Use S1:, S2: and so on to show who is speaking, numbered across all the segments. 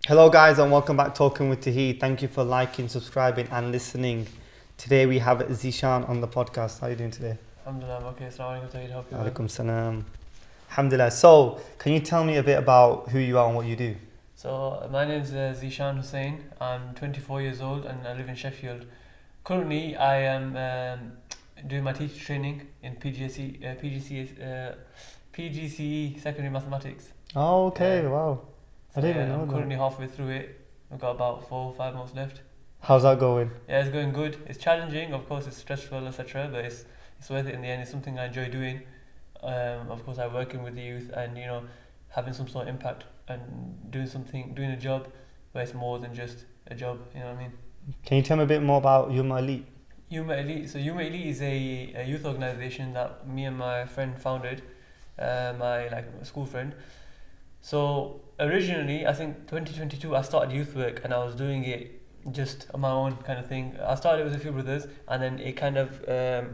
S1: Hello guys and welcome back to Talking with Tuheed. Thank you for liking, subscribing and listening. Today we have Zeshaan on the podcast. How are you doing today?
S2: Alhamdulillah, I'm okay. Assalamu alaikum, Tuheed. Hope you're well.
S1: Alaikum salam. Alhamdulillah. So, can you tell me a bit about who you are and what you do?
S2: So, my name is Zeshaan Hussain. I'm 24 years old and I live in Sheffield. Currently, I am doing my teacher training in PGCE Secondary Mathematics.
S1: Oh, okay. Wow. I didn't even know
S2: I'm
S1: that.
S2: currently halfway through it. I've got about 4 or 5 months left.
S1: How's that going?
S2: Yeah, it's going good. It's challenging, of course, it's stressful, etc. But it's worth it in the end. It's something I enjoy doing. Of course, I'm working with the youth and having some sort of impact and doing a job where it's more than just a job. You know what I mean?
S1: Can you tell me a bit more about YUMA Elite?
S2: YUMA Elite. So YUMA Elite is a youth organisation that me and my friend founded, my school friend. So originally, I think 2022, I started youth work and I was doing it just on my own kind of thing. I started with a few brothers, and then it kind of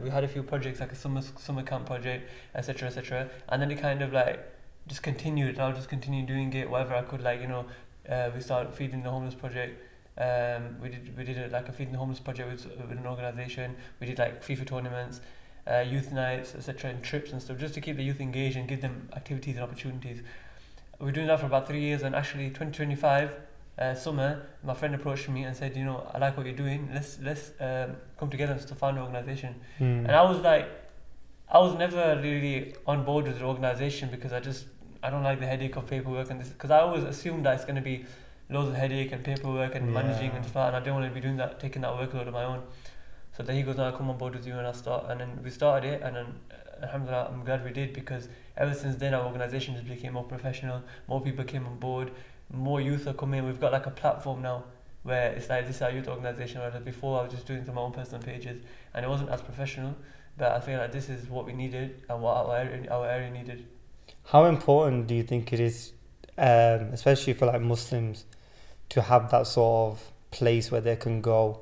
S2: we had a few projects like a summer camp project, etc. And then it kind of just continued. And I just continued doing it whatever I could. We started feeding the homeless project. We did a feeding the homeless project with an organisation. We did FIFA tournaments, youth nights, etc. and trips and stuff, just to keep the youth engaged and give them activities and opportunities. We were doing that for about 3 years, and actually 2025 summer, my friend approached me and said, I like what you're doing. Let's come together and to found an organisation. And I was never really on board with the organisation because I don't like the headache of paperwork and this, because I always assumed that it's going to be loads of headache and paperwork and managing and stuff, and I didn't want to be doing that, taking that workload on my own. So then he goes, no, I'll come on board with you and I'll start. And then we started it, and then alhamdulillah, I'm glad we did, because ever since then our organisation just became more professional, more people came on board, more youth are coming. We've got a platform now where it's this is our youth organisation, whereas before I was just doing it on my own personal pages and it wasn't as professional, but I feel like this is what we needed and what our area needed.
S1: How important do you think it is, especially for Muslims, to have that sort of place where they can go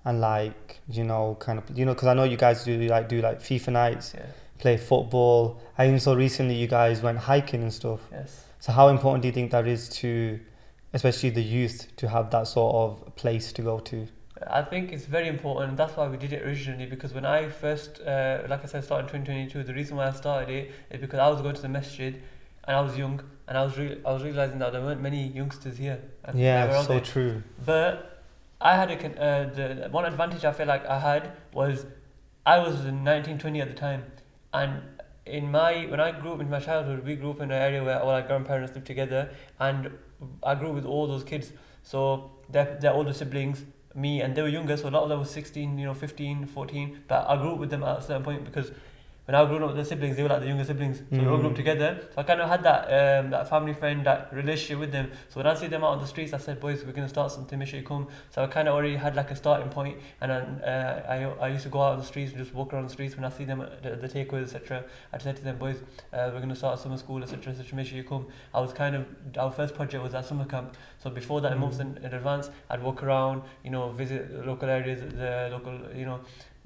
S1: and because I know you guys do FIFA nights, play football. I even saw recently you guys went hiking and stuff.
S2: Yes.
S1: So how important do you think that is to, especially the youth, to have that sort of place to go to?
S2: I think it's very important, and that's why we did it originally, because when I first, started in 2022, the reason why I started it is because I was going to the masjid and I was young, and I was realising that there weren't many youngsters here.
S1: Yeah, so true.
S2: But I had the one advantage I feel like I had was I was in 1920 at the time, and when I grew up in my childhood, we grew up in an area where all our grandparents lived together, and I grew up with all those kids. So their older siblings, me, and they were younger, so a lot of them were 16, 15, 14, but I grew up with them at a certain point because when I grew up with the siblings, they were like the younger siblings, so we all grew up together. So I kind of had that family friend, that relationship with them. So when I see them out on the streets, I said, boys, we're going to start something, make sure you come. So I kind of already had a starting point, and then I used to go out on the streets and just walk around the streets when I see them at the takeaways, etc. I'd say to them, boys, we're going to start a summer school, etc. make sure you come. Our first project was at summer camp. So before that, months in advance, I'd walk around, visit local areas, the local,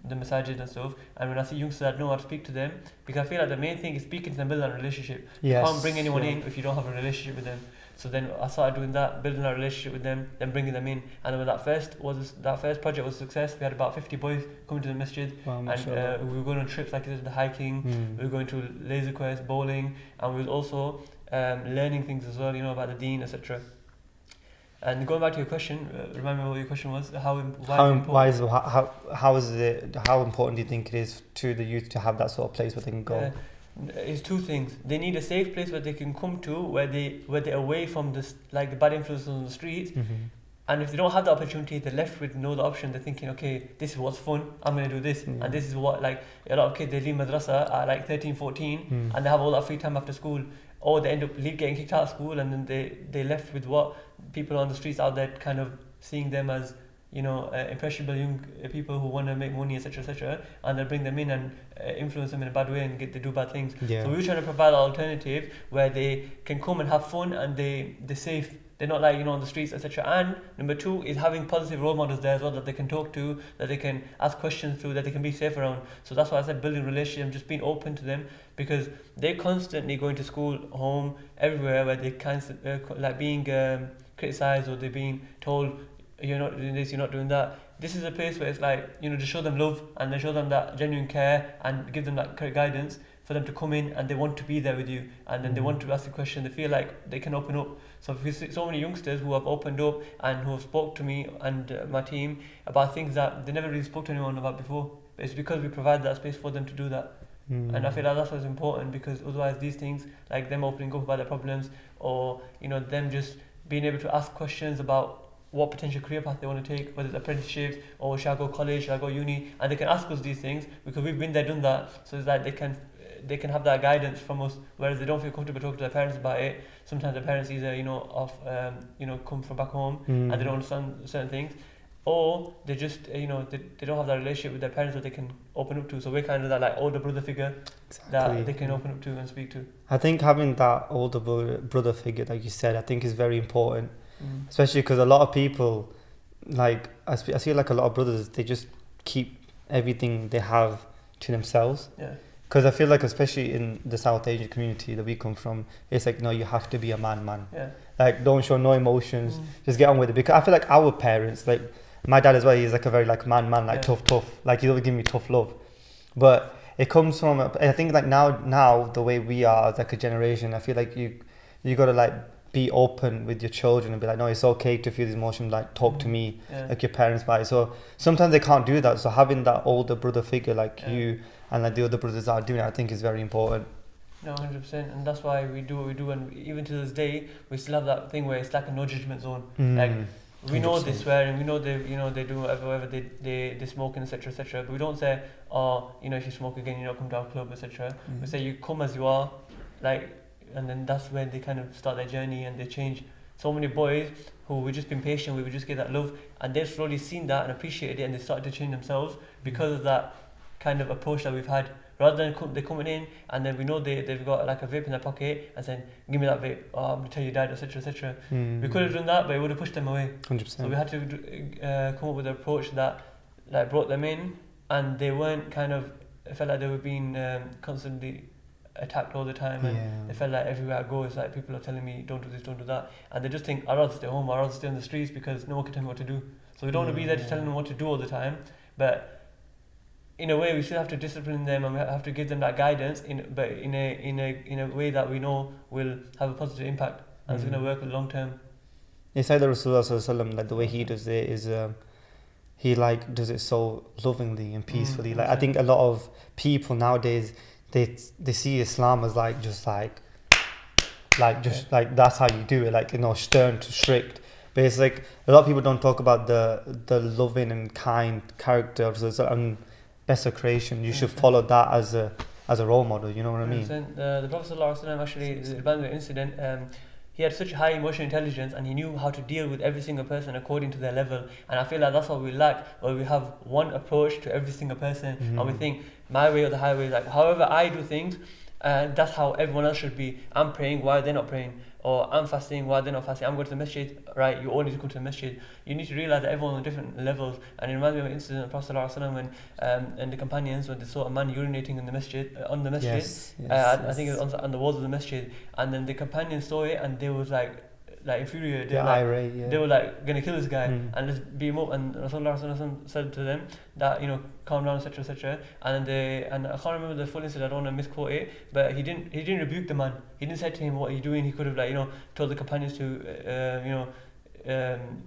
S2: the masajid and stuff, and when I see youngsters, I know how to speak to them, because I feel like the main thing is speaking to them, building a relationship.
S1: Yes.
S2: You can't bring anyone in if you don't have a relationship with them. So then I started doing that, building a relationship with them, then bringing them in. And when that first project was a success, we had about 50 boys coming to the masjid.
S1: Wow,
S2: and we were going on trips like this, the hiking, we were going to laser quest, bowling, and we were also learning things as well, about the deen, etc. And going back to your question, remind me what your question was. How important
S1: do you think it is to the youth to have that sort of place where they can go?
S2: It's two things. They need a safe place where they can come to, where they're away from the bad influences on the streets. And if they don't have the opportunity, they're left with no other option. They're thinking, okay, this is what's fun, I'm going to do this. And this is what, a lot of kids, they leave madrasa at 13, 14, and they have all that free time after school. Or they end up getting kicked out of school, and then they're left with what people on the streets out there kind of seeing them as, impressionable young people who want to make money, etc., and they bring them in and influence them in a bad way, and they do bad things.
S1: Yeah.
S2: So we're trying to provide an alternative where they can come and have fun, and they're safe. They're not on the streets, etc. And number two is having positive role models there as well, that they can talk to, that they can ask questions to, that they can be safe around. So that's why I said building relationships, just being open to them, because they're constantly going to school, home, everywhere, where they being criticised or they're being told you're not doing this, you're not doing that. This is a place where it's like, you know, to show them love and then show them that genuine care and give them that correct guidance for them to come in and they want to be there with you and then they want to ask the question, they feel like they can open up. So if you see so many youngsters who have opened up and who have spoke to me and my team about things that they never really spoke to anyone about before. But it's because we provide that space for them to do that. And I feel like that's what's important, because otherwise these things, like them opening up about their problems or, you know, them just being able to ask questions about what potential career path they want to take, whether it's apprenticeships or should I go college, should I go uni, and they can ask us these things because we've been there, done that. So it's like they can have that guidance from us, whereas they don't feel comfortable talking to their parents about it. Sometimes their parents either, you know, come from back home and they don't understand certain things, or they just, you know, they don't have that relationship with their parents that they can open up to. So we're kind of that like older brother figure that they can open up to and speak to.
S1: I think having that older brother figure, like you said, I think is very important. Especially because a lot of people, like I feel like a lot of brothers, they just keep everything they have to themselves.
S2: Yeah.
S1: Because I feel like, especially in the South Asian community that we come from, it's like, no, you have to be a man.
S2: Yeah.
S1: Like, don't show no emotions, just get on with it. Because I feel like our parents, like my dad as well, he's like a very like man, like tough. Like he's always giving me tough love. But it comes from, I think like now the way we are as like a generation, I feel like you got to like be open with your children and be like, no, it's okay to feel these emotions, like talk to me like your parents might. So sometimes they can't do that, so having that older brother figure like you and like the other brothers are doing, I think is very important.
S2: No, 100%, and that's why we do what we do, and even to this day we still have that thing where it's like a no judgment zone. Like we know 100%. They swear and we know they do whatever they smoke and etc, but we don't say, oh, you know, if you smoke again, you know, come to our club, etc. We say you come as you are, like. And then that's when they kind of start their journey and they change. So many boys who we've just been patient with, we just get that love, and they've slowly seen that and appreciated it, and they started to change themselves because of that kind of approach that we've had. Rather than they coming in and then we know they've got like a vape in their pocket and saying, give me that vape, oh, I'm going to tell you dad, etc. We could have done that, but it would have pushed them away.
S1: 100%.
S2: So we had to come up with an approach that like brought them in, and they weren't kind of, it felt like they were being constantly attacked all the time, and they felt like everywhere I go it's like people are telling me don't do this, don't do that, and they just think I'd rather stay home or I'd rather stay on the streets because no one can tell me what to do. So we don't want to be there just telling them what to do all the time, but in a way we still have to discipline them and we have to give them that guidance but in a way that we know will have a positive impact and it's going to work long term.
S1: It's like the Rasulullah, like the way he does it is he like does it so lovingly and peacefully. Like I think a lot of people nowadays they see Islam as like just like that's how you do it, like, you know, stern to strict. But it's like a lot of people don't talk about the loving and kind character and best of creation. You should follow that as a role model. You know what I mean?
S2: The Prophet ﷺ actually, the Badr incident, he had such high emotional intelligence and he knew how to deal with every single person according to their level. And I feel like that's what we lack, where we have one approach to every single person and we think my way or the highway, like however I do things, that's how everyone else should be. I'm praying, why are they not praying? Or I'm fasting, why are they not fasting? I'm going to the masjid, right? You all need to come to the masjid. You need to realise that everyone's on different levels. And it reminds me of an incident of Prophet ﷺ when and the companions, when they saw a man urinating in the masjid, on the masjid. I think it was on the walls of the masjid. And then the companions saw it and they was like infuriated. They were like going to kill this guy and just beat him up. And Rasulullah said to them that, you know, calm down, etc. And I can't remember the full incident, I don't want to misquote it, but he didn't rebuke the man. He didn't say to him, what are you doing? He could have, like, you know, told the companions to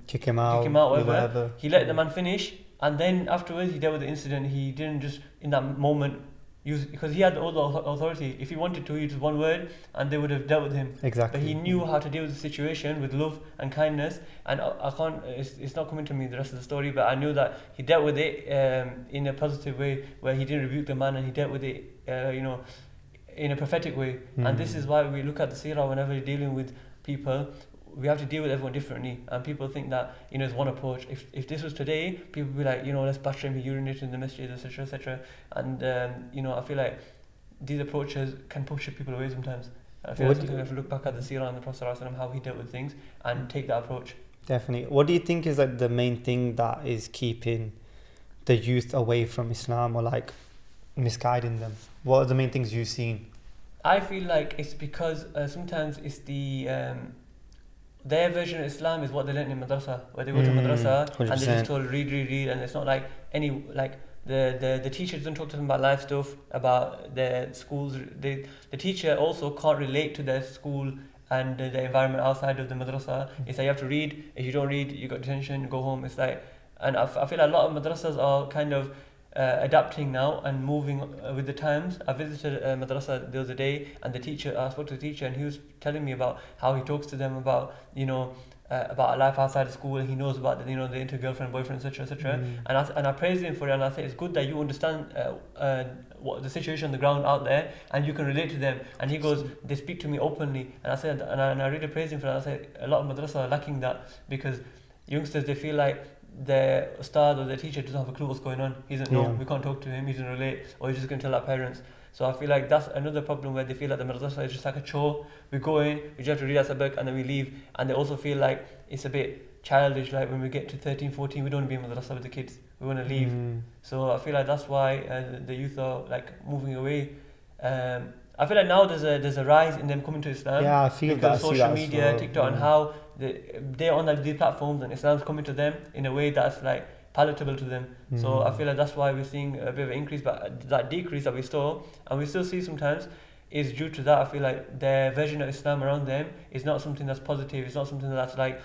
S1: kick him out,
S2: whatever. He let the man finish, and then afterwards he dealt with the incident. He didn't just in that moment use, because he had all the authority. If he wanted to use one word and they would have dealt with him.
S1: Exactly.
S2: But he knew how to deal with the situation with love and kindness, and I can't, it's not coming to me the rest of the story, but I knew that he dealt with it in a positive way, where he didn't rebuke the man and he dealt with it in a prophetic way. And this is why we look at the seerah whenever we're dealing with people. We have to deal with everyone differently, and people think that, you know, it's one approach. If this was today, people would be like, you know, let's bash him, he urinated in the masjid, etc. And you know, I feel like these approaches can push people away sometimes. I feel like sometimes we have to look back at the seerah and the Prophet ﷺ, how he dealt with things, and take that approach.
S1: Definitely. What do you think is like the main thing that is keeping the youth away from Islam, or like misguiding them? What are the main things you've seen?
S2: I feel like it's because sometimes it's their version of Islam is what they learn in madrasa, where they go to madrasa and they're just
S1: 100%.
S2: told read, and it's not like any like the teacher doesn't talk to them about life stuff, about their schools. The teacher also can't relate to their school and the environment outside of the madrasa. It's like you have to read. If you don't read, you got detention. Go home. It's like, and I feel like a lot of madrasas are kind of adapting now and moving with the times. I visited a madrasa the other day, and I spoke to the teacher, and he was telling me about how he talks to them about about a life outside of school. He knows about the inter girlfriend, boyfriend, etc., etc. And I praise him for it, and I say it's good that you understand what the situation on the ground out there, and you can relate to them. And he goes, they speak to me openly, and I said, and I really praise him for that. I said a lot of madrasa are lacking that, because youngsters, they feel like the ustad or the teacher doesn't have a clue what's going on. He doesn't know, we can't talk to him, he doesn't relate, or he's just going to tell our parents. So I feel like that's another problem, where they feel like the madrasa is just like a chore. We go in, we just have to read our sabak, and then we leave. And they also feel like it's a bit childish, like when we get to 13, 14, we don't want to be in madrasa with the kids, we want to leave. So I feel like that's why the youth are like moving away. I feel like now there's a rise in them coming to Islam.
S1: Yeah, I feel
S2: because
S1: that.
S2: social media, TikTok, and how they're on these platforms, and Islam's coming to them in a way that's like palatable to them. So I feel like that's why we're seeing a bit of an increase, but that decrease that we saw, and we still see sometimes, is due to that. I feel like their version of Islam around them is not something that's positive. It's not something that's like,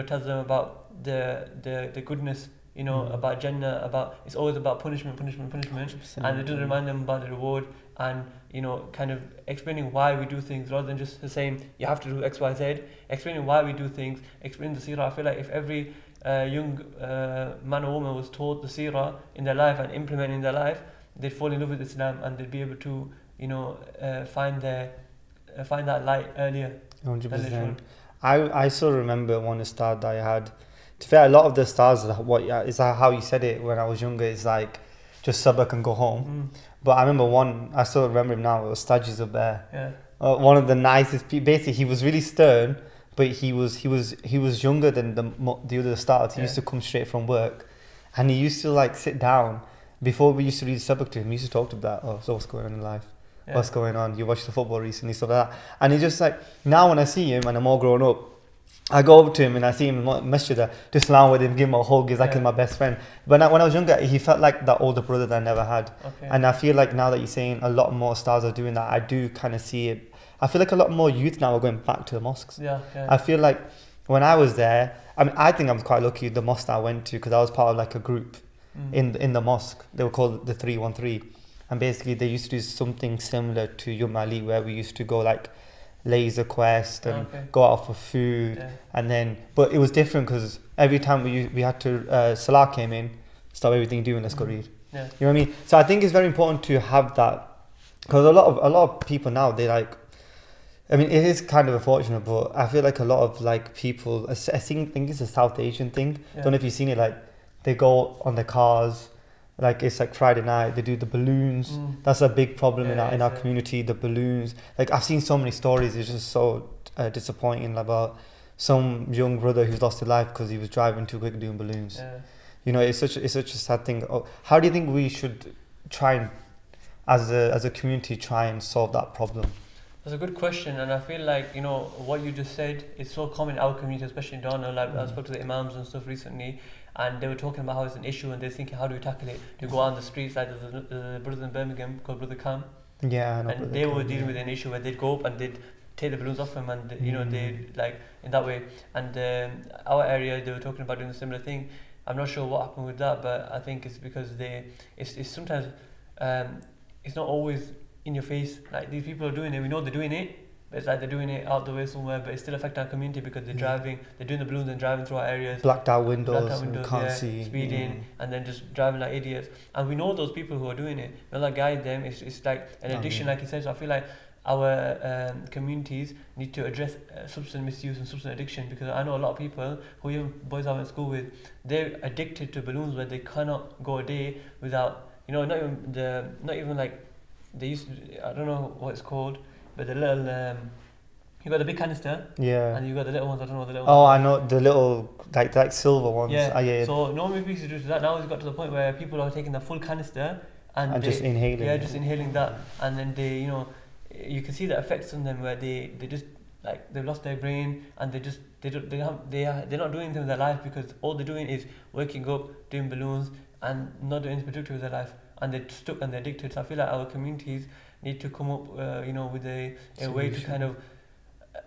S2: tells them about the goodness, about Jannah, it's always about punishment, and it doesn't remind them about the reward, and kind of explaining why we do things, rather than just saying you have to do X, Y, Z. Explaining why we do things, explaining the seerah. I feel like if every young man or woman was taught the seerah in their life and implementing in their life, they'd fall in love with Islam, and they'd be able to find that light earlier.
S1: 100%. I still remember one star that I had. To be fair, a lot of the stars, is how you said it when I was younger, is like just sabak and go home. But I remember one, I still remember him now, it was Stajis of Bear.
S2: Yeah.
S1: One of the nicest people. Basically, he was really stern, but he was younger than the other stars. He used to come straight from work, and he used to like sit down before we used to read sabak to him. He used to talk to him that, so what's going on in life? What's going on? You watched the football recently, stuff like that. And he just like, now when I see him and I'm all grown up, I go over to him and I see him in the masjid, just land with him, give him a hug. He's like my best friend. But when I was younger, he felt like that older brother that I never had.
S2: Okay.
S1: And I feel like now that you're saying a lot more stars are doing that, I do kind of see it. I feel like a lot more youth now are going back to the mosques. I feel like when I was there, I think I'm quite lucky, the mosque that I went to, because I was part of like a group in the mosque. They were called the 313. And basically they used to do something similar to YUMA Elite, where we used to go like laser quest and go out for food, and then, but it was different because every time we had to Salah came in, stop everything doing, let's go read. You know what I mean? So I think it's very important to have that, because a lot of people now, they like, I mean, it is kind of unfortunate, but I feel like a lot of like people, I think it's a South Asian thing. Don't know if you've seen it, like they go on their cars, like it's like Friday night, they do the balloons. That's a big problem in our community, the balloons. Like I've seen so many stories, it's just so disappointing about some young brother who's lost his life because he was driving too quick doing balloons. It's such a sad thing. How do you think we should try and, as a community, try and solve that problem?
S2: That's a good question, and I feel like what you just said is so common in our community, especially in Dana. Like I spoke to the imams and stuff recently, and they were talking about how it's an issue, and they're thinking, how do we tackle it? Do we go on the streets? Like there's a brother in Birmingham called Brother Cam, and they were dealing with an issue where they'd go up and they'd take the balloons off him, and they like in that way. And our area, they were talking about doing a similar thing. I'm not sure what happened with that, but I think it's because it's sometimes it's not always in your face. Like these people are doing it, we know they're doing it, but it's like they're doing it out the way somewhere, but it still affects our community because they're driving, they're doing the balloons and driving through our areas,
S1: blacked out windows, can't see,
S2: speeding, and then just driving like idiots. And we know those people who are doing it, we'll like guide them. It's like an addiction, like you said. So I feel like our communities need to address substance misuse and substance addiction, because I know a lot of people who even boys I went to school with, they're addicted to balloons where they cannot go a day without, not even like they used to, I don't know what it's called, but the little you got the big canister, and you got the little ones. I don't know the little ones.
S1: Oh, I know the little like silver ones.
S2: So normally we used to do that. Now it's got to the point where people are taking the full canister and
S1: just inhaling.
S2: Just inhaling that, and then they, you can see the effects on them where they just like they've lost their brain, and they're not doing anything with their life, because all they're doing is waking up, doing balloons, and not doing anything productive with their life, and they're stuck and they're addicted. So I feel like our communities need to come up, with a way to kind of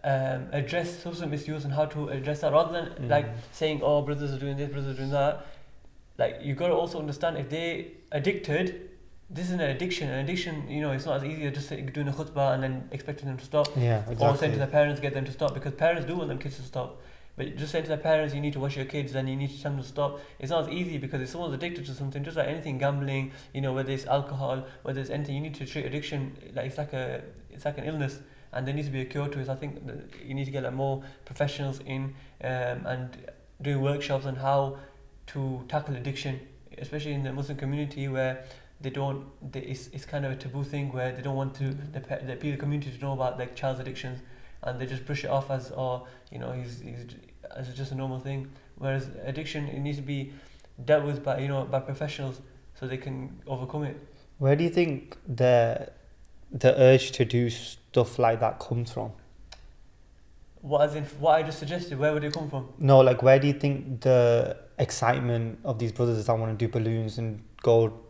S2: address substance misuse and how to address that, rather than like saying, oh, brothers are doing this, brothers are doing that. Like, you got to also understand, if they addicted, this is an addiction. An addiction, it's not as easy as just doing a khutbah and then expecting them to stop.
S1: Yeah, exactly.
S2: Or saying to their parents, get them to stop, because parents do want them kids to stop. But just saying to their parents, you need to watch your kids and you need to tell them to stop, it's not as easy, because if someone's addicted to something, just like anything, gambling, whether it's alcohol, whether it's anything, you need to treat addiction like it's like an illness, and there needs to be a cure to it. So I think that you need to get like more professionals in, and doing workshops on how to tackle addiction, especially in the Muslim community, where it's kind of a taboo thing, where they don't want the people community to know about their child's addictions, and they just brush it off as, he's as just a normal thing. Whereas addiction, it needs to be dealt with by professionals, so they can overcome it.
S1: Where do you think the urge to do stuff like that comes from?
S2: What I just suggested, where would it come from?
S1: No, like, where do you think the excitement of these brothers that want to do balloons and go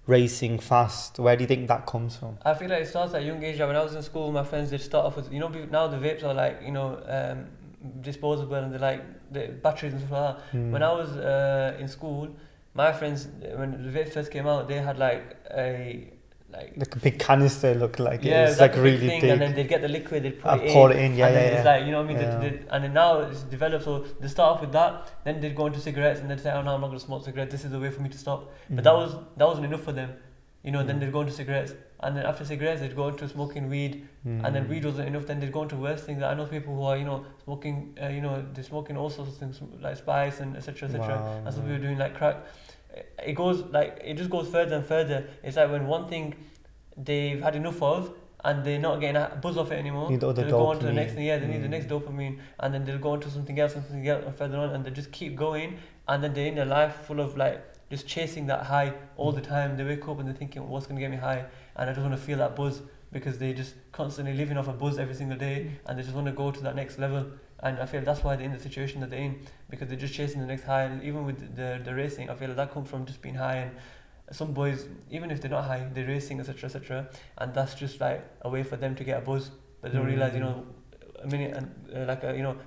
S1: racing fast, where do you think that comes from?
S2: I feel like it starts at a young age. When I was in school, my friends, they'd start off with, now the vapes are like, disposable, and they're like the batteries and stuff like that. When I was in school, my friends, when the vapes first came out, they had like a
S1: big canister, look like,
S2: yeah,
S1: it's like really
S2: thing,
S1: big,
S2: and then they'd get the liquid, they'd
S1: pour it in,
S2: and then it's like,
S1: Yeah.
S2: and then now it's developed, so they start off with that, then they'd go into cigarettes, and they'd say, oh no, I'm not going to smoke cigarettes, this is the way for me to stop. But that wasn't enough for them, then they'd go into cigarettes, and then after cigarettes they'd go into smoking weed, and then weed wasn't enough, then they'd go into worse things. I know people who are smoking, they're smoking all sorts of things like spice and etc.
S1: Wow.
S2: And some people are doing like crack. It just goes further and further. It's like when one thing they've had enough of, and they're not getting a buzz off it anymore,
S1: Need the other
S2: they'll go on to the
S1: dopamine.
S2: next thing. They need the next dopamine, and then they'll go on to something else, and further on, and they just keep going, and then they're in a life full of like just chasing that high all the time. They wake up and they're thinking, what's going to get me high, and I just want to feel that buzz, because they just constantly living off a buzz every single day, and they just want to go to that next level. And I feel that's why they're in the situation that they're in, because they're just chasing the next high. And even with the racing, I feel like that comes from just being high. And some boys, even if they're not high, they're racing, etc., and that's just like a way for them to get a buzz. But they don't realize, a minute and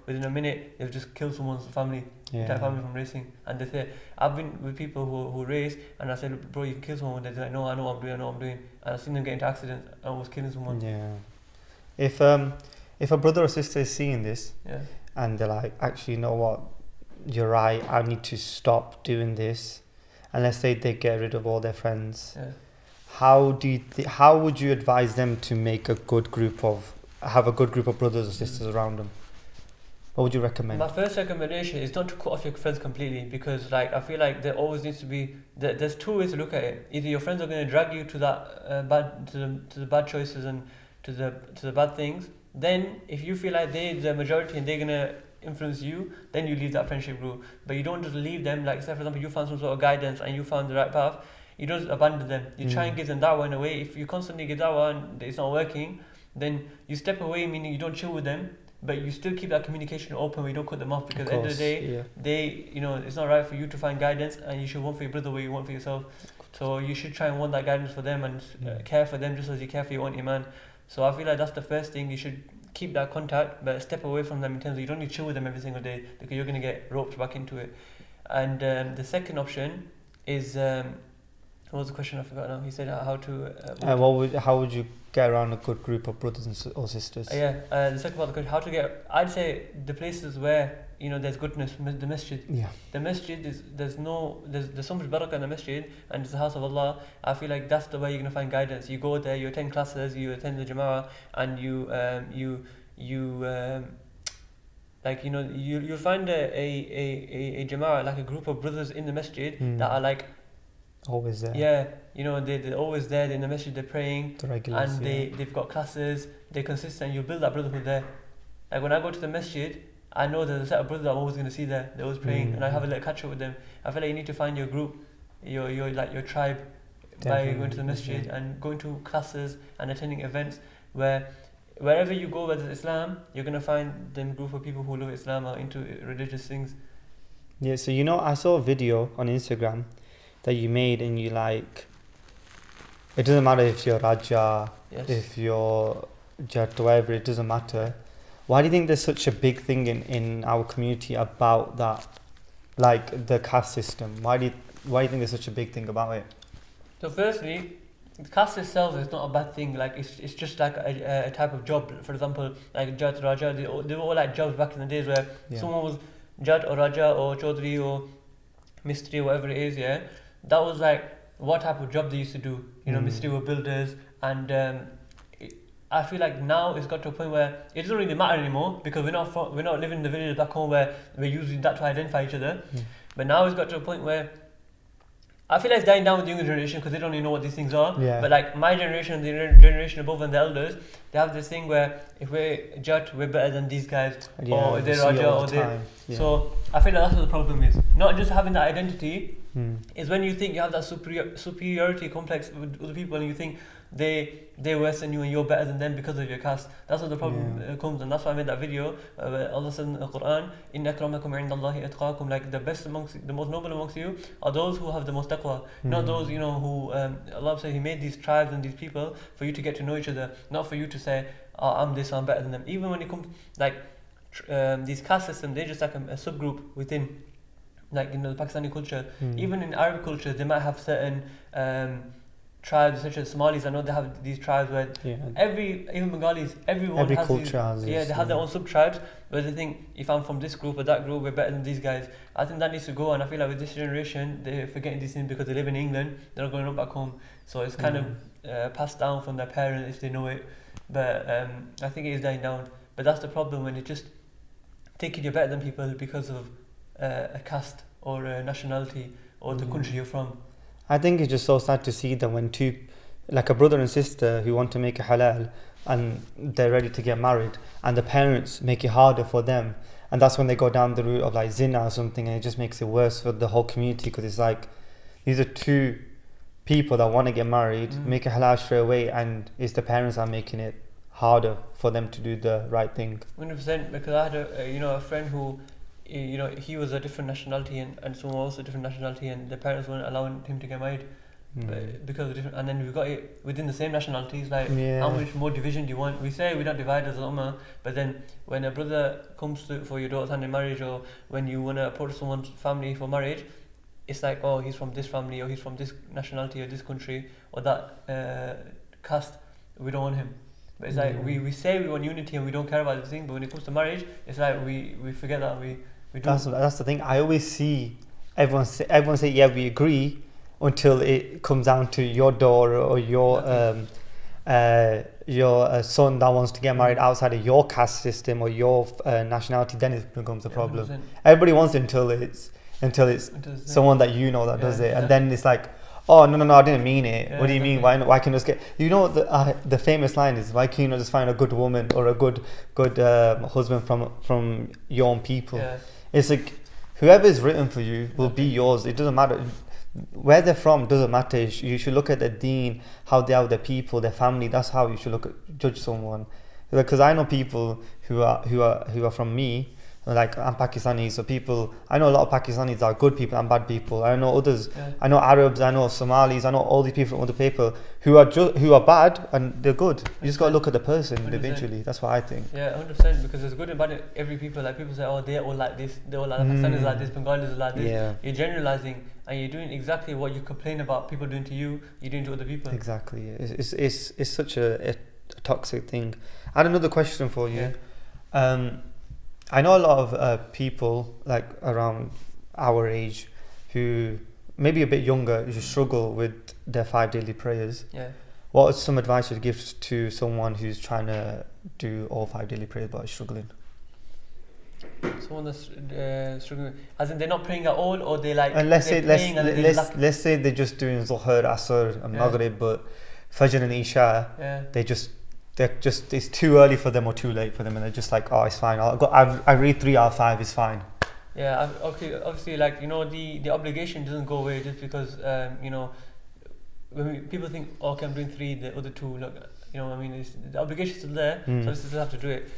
S2: within a minute they've just killed someone's family, entire family from racing. And they say, I've been with people who race, and I said, bro, you can kill someone. They're like, no, I know what I'm doing. And I've seen them get into accidents and almost killing someone.
S1: Yeah. If a brother or sister is seeing this, and they're like, actually, you know what, you're right, I need to stop doing this, and let's say they get rid of all their friends, how would you advise them to make have a good group of brothers or sisters around them? What would you recommend?
S2: My first recommendation is not to cut off your friends completely, because I feel like there always needs to be, there's two ways to look at it. Either your friends are going to drag you to that to the bad choices and to the bad things. Then if you feel like they're the majority and they're going to influence you, then you leave that friendship group. But you don't just leave them. Like, say for example, you found some sort of guidance and you found the right path, you don't abandon them. You try and give them that one away. If you constantly give that one, it's not working, then you step away, meaning you don't chill with them, but you still keep that communication open. We don't cut them off, because at the end of the day, they, it's not right for you to find guidance, and you should want for your brother what you want for yourself. So you should try and want that guidance for them, and care for them just as you care for your own iman. So I feel like that's the first thing. You should keep that contact, but step away from them in terms of you don't need to chill with them every single day, because you're going to get roped back into it. And the second option is, what was the question? I forgot now. He said how to...
S1: how would you get around a good group of brothers or sisters?
S2: The second part of the question, how to get... I'd say the places where, there's goodness, the masjid.
S1: Yeah.
S2: The masjid there's so much barakah in the masjid, and it's the house of Allah. I feel like that's the way you're going to find guidance. You go there, you attend classes, you attend the jama'ah, and you'll find a jama'ah, like a group of brothers in the masjid that are like
S1: always there.
S2: Yeah, they're always there. They're in the masjid, they're praying,
S1: the regulars,
S2: and they've got classes. They're consistent. You build that brotherhood there. Like when I go to the masjid, I know there's a set of brothers I'm always going to see there. They're always praying, and I have a little catch up with them. I feel like you need to find your group, your tribe, by going to the masjid and going to classes and attending events where wherever you go, whether it's Islam, you're gonna find them group of people who love Islam or into religious things.
S1: Yeah, so I saw a video on Instagram that you made, and you like, it doesn't matter if you're Raja,
S2: Yes.
S1: if you're Jat, whatever, it doesn't matter. Why do you think there's such a big thing in our community about that, like the caste system? Why do you think there's such a big thing about it?
S2: So firstly, the caste itself is not a bad thing. Like it's just like a type of job. For example, like Jat, Raja, they were all like jobs back in the days where someone was Jat or Raja or Chaudhry or Mistri or whatever it is. Yeah, that was like what type of job they used to do. You know, Mistri were builders, and I feel like now it's got to a point where it doesn't really matter anymore because we're not living in the village back home where we're using that to identify each other. But now it's got to a point where I feel like it's dying down with the younger generation because they don't even know what these things are.
S1: Yeah.
S2: But like my generation, the generation above and the elders, they have this thing where if we're Jat, we're better than these guys, or they're Raja, or they're... So I feel like that's what the problem is. Not just having that identity, is when you think you have that superiority complex with other people and you think they're worse than you and you're better than them because of your caste. That's where the problem comes, and that's why I made that video where Allah says in the Quran, "Inna akramakum indallahi atqakum," like the most noble amongst you are those who have the most taqwa, not those who Allah says He made these tribes and these people for you to get to know each other, not for you to say, "Oh, I'm this, I'm better than them." Even when it comes like these caste systems, they're just like a subgroup within, like the Pakistani culture. Even in Arab culture, they might have certain tribes, such as Somalis. I know they have these tribes where even Bengalis, every has
S1: culture has
S2: they have their own sub tribes where they think if I'm from this group or that group, we're better than these guys. I think that needs to go, and I feel like with this generation, they're forgetting these things because they live in England. They're not going up back home, so it's kind of passed down from their parents if they know it. But I think it is dying down. But that's the problem when you just thinking you're better than people because of a caste or a nationality or the country you're from.
S1: I think it's just so sad to see that when two, like a brother and sister who want to make a halal and they're ready to get married, and the parents make it harder for them, and that's when they go down the route of like zina or something, and it just makes it worse for the whole community because it's like these are two people that want to get married, make a halal straight away, and it's the parents that are making it harder for them to do the right thing.
S2: 100%, because I had a friend who, he was a different nationality and someone else a different nationality, and the parents weren't allowing him to get married because of different. And then we've got it within the same nationalities. Like, how much more division do you want? We say we don't divide as a ummah, but then when a brother comes for your daughter's hand in marriage, or when you want to approach someone's family for marriage, it's like, oh, he's from this family, or he's from this nationality, or this country, or that caste. We don't want him. But it's like we say we want unity and we don't care about this thing, but when it comes to marriage, it's like we forget that we do.
S1: That's the thing. I always see everyone say yeah, we agree, until it comes down to your daughter or your son that wants to get married outside of your caste system or your nationality. Then it becomes a problem.
S2: 100%.
S1: Everybody wants it until it's someone that does it, and then it's like, oh no, I didn't mean it. What do you mean? Why can you just get? The famous line is, why can you not just find a good woman or a good husband from your own people? It's like whoever is written for you will be yours. It doesn't matter where they're from. Doesn't matter. You should look at their deen, how they are with their people, their family. That's how you should judge someone. Because I know people who are from me. Like, I'm Pakistani, so I know a lot of Pakistanis are good people and bad people. I know others. I know Arabs. I know Somalis. I know all these people from other people who are bad and they're good. You just got to look at the person 100%. Individually. That's what I think.
S2: Yeah, 100%. Because there's good and bad in every people. Like, people say, oh, they're all like this. They're all like Pakistanis like this. Bengalis are like this. Yeah. You're generalizing, and you're doing exactly what you complain about people doing to you. You're doing to other people.
S1: Exactly. It's such a toxic thing. I had another question for you. I know a lot of people like around our age who maybe a bit younger who struggle with their 5 daily prayers.
S2: Yeah.
S1: What is some advice you'd give to someone who's trying to do all 5 daily prayers but is struggling?
S2: Someone that's struggling, as in they're not praying at all, or they like.
S1: And let's say they're just doing Zuhr, Asr, and Maghrib, but Fajr and Isha, they're just it's too early for them or too late for them, and they're just like, oh, it's fine. I read 3 out of 5. It's fine.
S2: Yeah. Okay. Obviously, like, the obligation doesn't go away just because when people think, okay, I'm doing 3, the other 2, look, the obligation is still there, so you still have to do it.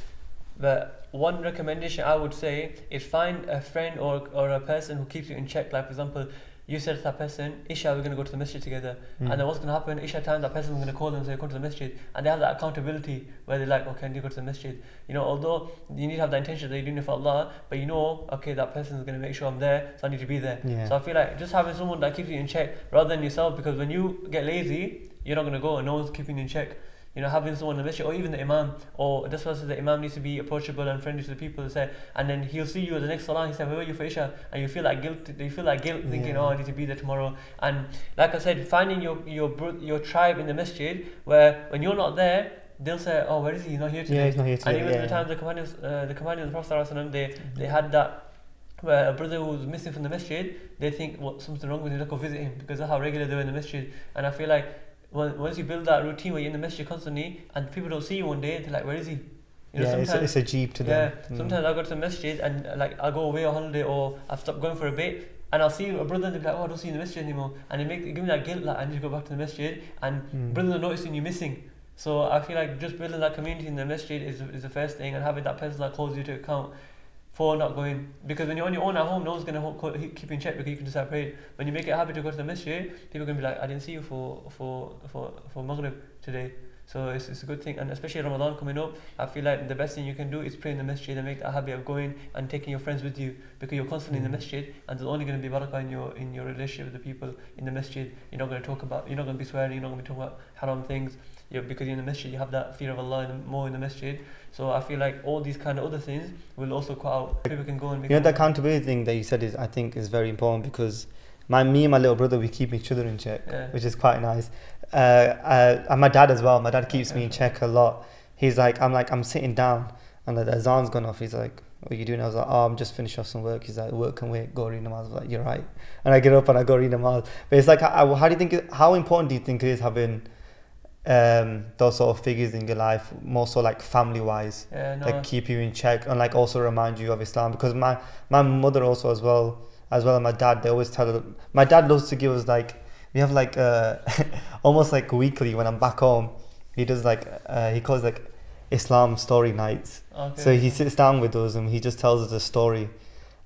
S2: But one recommendation I would say is find a friend or a person who keeps you in check. Like, for example, you said to that person, Isha, we're going to go to the masjid together. And then what's going to happen? Isha time, that person is going to call them and say, come to the masjid. And they have that accountability where they're like, okay, I need to go to the masjid. Although you need to have the intention that you're doing it for Allah, but okay, that person is going to make sure I'm there, so I need to be there.
S1: Yeah.
S2: So I feel like just having someone that keeps you in check rather than yourself, because when you get lazy, you're not going to go and no one's keeping you in check. Having someone in the masjid, or even the imam, or this person, the imam needs to be approachable and friendly to the people, and then he'll see you at the next salah, he said, where were you for Isha? And you feel like guilt, thinking, I need to be there tomorrow. And like I said, finding your tribe in the masjid, where when you're not there, they'll say, oh, where is he? He's not here today.
S1: Yeah, he's not here today.
S2: And even the time the companions of the Prophet ﷺ, they had that, where a brother who was missing from the masjid, they think, something wrong with him, let's go visit him, because that's how regular they were in the masjid. And I feel like once you build that routine where you're in the masjid constantly and people don't see you one day, they're like, where is he?
S1: It's a jeep to them.
S2: Sometimes I go to the masjid and I go away on holiday, or I've stopped going for a bit, and I'll see a brother and they'll be like, I don't see you in the masjid anymore. And it give me that guilt, like I need to go back to the masjid, and brothers are noticing you missing. So I feel like just building that community in the masjid is the first thing, and having that person that calls you to account for not going. Because when you're on your own at home, no one's going to keep you in check, because you can just have prayed. When you make it a habit to go to the masjid, people are going to be like, I didn't see you for Maghrib today. So it's a good thing. And especially Ramadan coming up, I feel like the best thing you can do is pray in the masjid and make that habit of going and taking your friends with you, because you're constantly in the masjid, and there's only going to be barakah in your relationship with the people in the masjid. You're not going to be swearing, you're not going to be talking about haram things. Because you're in the masjid, you have that fear of Allah more in the masjid. So I feel like all these kind of other things will also cut out. People can go and make
S1: the accountability thing that you said I think is very important, because me and my little brother, we keep each other in check, which is quite nice. And my dad as well. My dad keeps me in check a lot. I'm sitting down and the azan's gone off. He's like, what are you doing? I was like, I'm just finished off some work. He's like, work can wait, go read namaz. I was like, you're right. And I get up and I go read namaz. But it's like, how important do you think it is having those sort of figures in your life, more so like family wise, like keep you in check and like also remind you of Islam? Because my mother also as well as my dad, they always tell her, my dad loves to give us like, we have like almost like weekly when I'm back home, he does like he calls like Islam story nights. So he sits down with us and he just tells us a story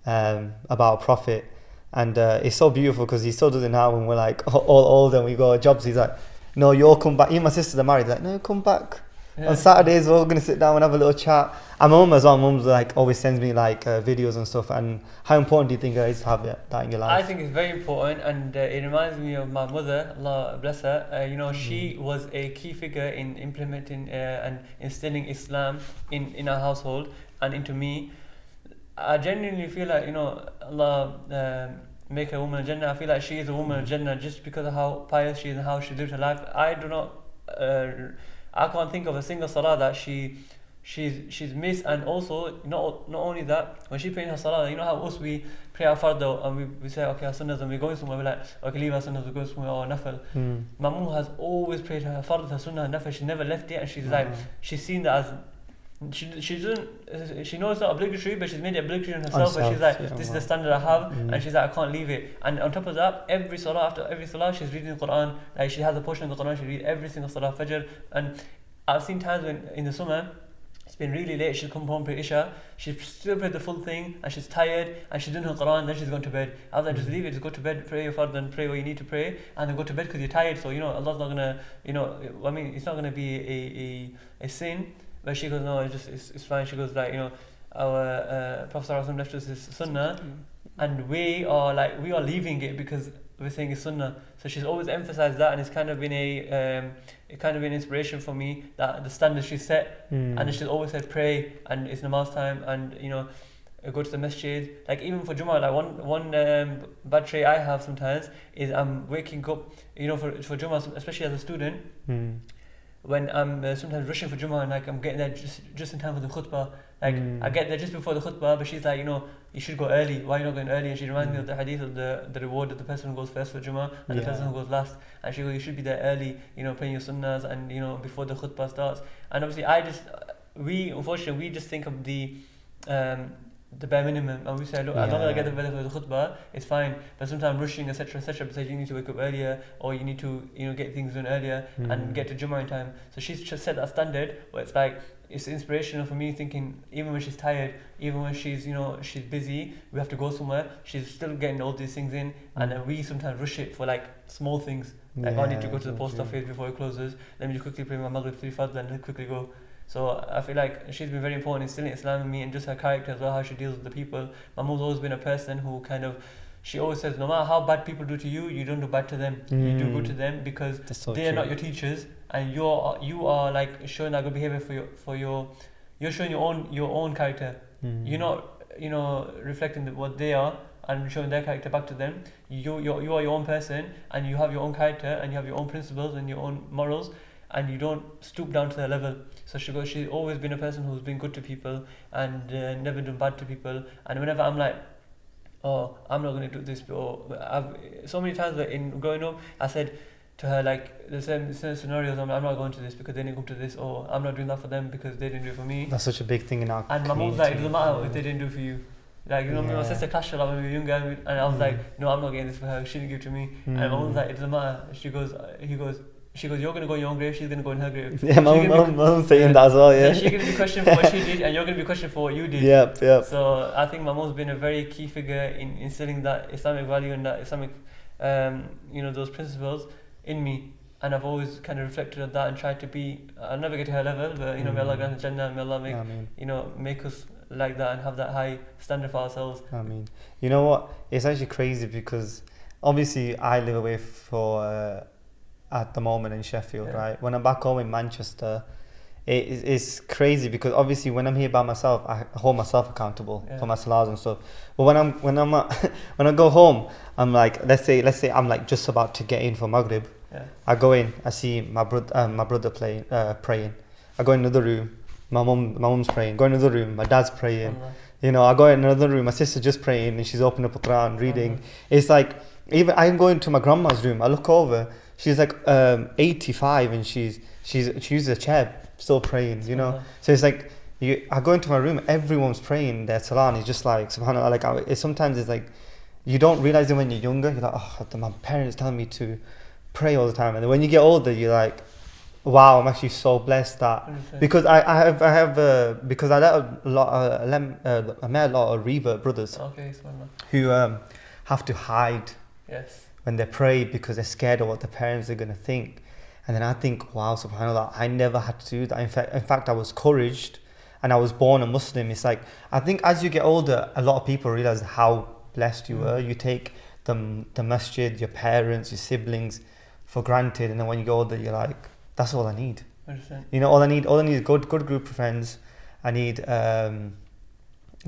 S1: about a prophet, and it's so beautiful because he still does it now when we're like all old and we go our jobs. He's like, no, you all come back. Even my sisters are married. They're like, no, come back. On Saturdays, we're all going to sit down and have a little chat. And my mum as well. Mum's like always sends me like videos and stuff. And how important do you think it is to have that in your life?
S2: I think it's very important, and it reminds me of my mother, Allah bless her. She was a key figure in implementing and instilling Islam in our household and into me. I genuinely feel like, Allah make a woman of Jannah. I feel like she is a woman of Jannah just because of how pious she is and how she lived her life. I can't think of a single salah that she's missed. And also not only that, when she prays her salah, how us we pray our farda and we say, okay, our sunnahs, and we're going somewhere, we're like, okay, leave our sunnahs, we're going somewhere, or nafil. My mum has always prayed her farda, her sunnah, her nafil. She never left it, and she's like, she's seen that as she knows it's not obligatory, but she's made it obligatory on herself. But she's like, this is the standard I have, and she's like, I can't leave it. And on top of that, after every salah, she's reading the Quran. Like, she has a portion of the Quran she reads every single salah, Fajr. And I've seen times when in the summer it's been really late, she'll come home, pray Isha, she's still prayed the full thing, and she's tired, and she's doing her Quran, then she's going to bed. I was like, just leave it, just go to bed, pray your fard, and pray what you need to pray, and then go to bed because you're tired. So Allah's not gonna, it's not gonna be a sin. But she goes, no, it's fine. She goes like, our Prophet ﷺ left us his sunnah, and we are leaving it because we're saying it's sunnah. So she's always emphasized that, and it's kind of been an inspiration for me, that the standard she set. And she's always said pray, and it's namaz time, and go to the masjid. Like even for Jummah, like one bad trait I have sometimes is I'm waking up, for Jummah, especially as a student. When I'm sometimes rushing for Jummah, and like I'm getting there just in time for the khutbah. Like I get there just before the khutbah, but she's like, you should go early. Why are you not going early? And she reminds me of the hadith of the reward of the person who goes first for Jummah and the person who goes last. And she goes, you should be there early, praying your sunnahs and before the khutbah starts. And obviously we just think of the the bare minimum, and we say, look, as long as I get the
S1: Yeah.
S2: weather for the khutbah, it's fine. But sometimes rushing, etc., etc., because you need to wake up earlier, or you need to, get things done earlier and get to Jummah in time. So she's just set that standard where it's like, it's inspirational for me, thinking even when she's tired, even when she's, she's busy, we have to go somewhere, she's still getting all these things in, and then we sometimes rush it for like small things. Like, I need to go to the post office before it closes. Let me just quickly pray my Maghrib 3 Fard and then quickly go. So I feel like she's been very important in instilling Islam in me, and just her character as well, how she deals with the people. My mum's always been a person who she always says, no matter how bad people do to you, you don't do bad to them. You do good to them, because they are not your teachers, and you are like showing that good behavior you're showing your own character. You're not reflecting what they are and showing their character back to them. You are your own person, and you have your own character, and you have your own principles and your own morals, and you don't stoop down to their level. So she's always been a person who's been good to people and never done bad to people. And whenever I'm like, oh, I'm not going to do this, or so many times in growing up, I said to her, like, the same scenarios, I'm not going to this because they didn't come to this, or I'm not doing that for them because they didn't do it for me.
S1: That's such a big thing in our
S2: And my mom's like, it doesn't matter if they didn't do it for you. Like, me and my sister clashed a lot when we were younger, and I was like, no, I'm not getting this for her, she didn't give it to me. And my mom's like, it doesn't matter. She goes, you're going to go in your own grave, she's going to go in her grave.
S1: Yeah, mom saying that as well, yeah.
S2: So she's going to be questioned for what she did, and you're going to be questioned for what you did.
S1: Yep.
S2: So I think my mom's been a very key figure in instilling that Islamic value and that Islamic, those principles in me. And I've always kind of reflected on that and tried to be, I'll never get to her level, but, may Allah grant Jannah, may Allah make us like that and have that high standard for ourselves.
S1: I mean, you know what? It's actually crazy because obviously I live away at the moment in Sheffield, right? When I'm back home in Manchester, it's crazy because obviously when I'm here by myself, I hold myself accountable for my salahs and stuff. But when I go home, I'm like, let's say I'm like just about to get in for Maghrib. I go in, I see my brother praying. I go in another room, my mum's praying. Go in another room, my dad's praying. I go in another room, my sister's just praying, and she's opening up a Quran, reading. It's like, even I can go into my grandma's room, I look over, she's like 85, and she uses a chair, still praying. So it's like, I go into my room, everyone's praying their salah, and it's just like, subhanAllah, like sometimes it's like, you don't realize it when you're younger. You're like, oh, my parents tell me to pray all the time, and then when you get older, you're like, wow, I'm actually so blessed that because I because I met a lot of revert brothers who have to hide when they pray because they're scared of what their parents are going to think. And then I think, wow, subhanAllah, I never had to do that. In fact, I was encouraged, and I was born a Muslim. It's like, I think as you get older, a lot of people realize how blessed you were. You take the masjid, your parents, your siblings for granted, and then when you get older, you're like, that's all I need.
S2: 100%.
S1: All I need is good group of friends. I need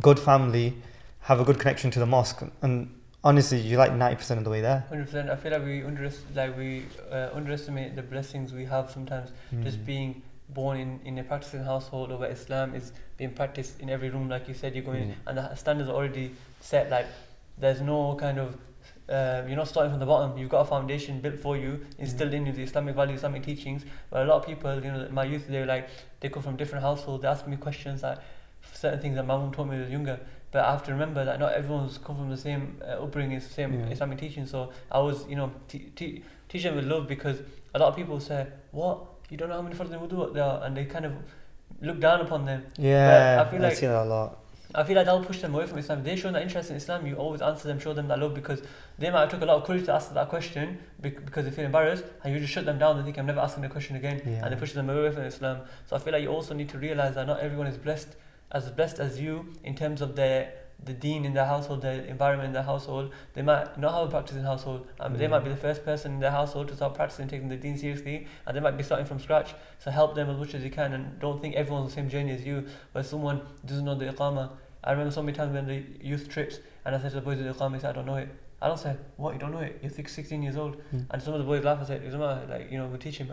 S1: good family, have a good connection to the mosque, and honestly, you're like 90% of the way there.
S2: 100%. I feel like we underestimate the blessings we have sometimes. Just being born in a practicing household where Islam is being practiced in every room, like you said, you go in and the standards are already set. Like, there's no kind of you're not starting from the bottom. You've got a foundation built for you, instilled in you, the Islamic values, Islamic teachings. But a lot of people, my youth, they come from different households. They ask me questions like certain things that my mum taught me when I was younger. But I have to remember that not everyone's come from the same upbringing, the same Islamic teaching. So I was, teach them with love, because a lot of people say, "What? You don't know how many fards in wudu there are," and they kind of look down upon them.
S1: Yeah,
S2: but I feel like
S1: I see that a lot.
S2: I feel like that'll push them away from Islam. If they show that interest in Islam, you always answer them, show them that love, because they might have took a lot of courage to ask that question because they feel embarrassed, and you just shut them down and think, I'm never asking the question again, and they push them away from Islam. So I feel like you also need to realize that not everyone is blessed as you in terms of the deen in their household, the environment in their household. They might not have a practicing household, they might be the first person in their household to start practicing, taking the deen seriously, and they might be starting from scratch. So help them as much as you can, and don't think everyone's on the same journey as you, where someone doesn't know the iqamah. I remember so many times when the youth trips, and I said to the boys with the iqamah, I said, I don't know it. I don't say, what, you don't know it? You're 16 years old. And some of the boys laugh and say, it doesn't matter, like, we teach him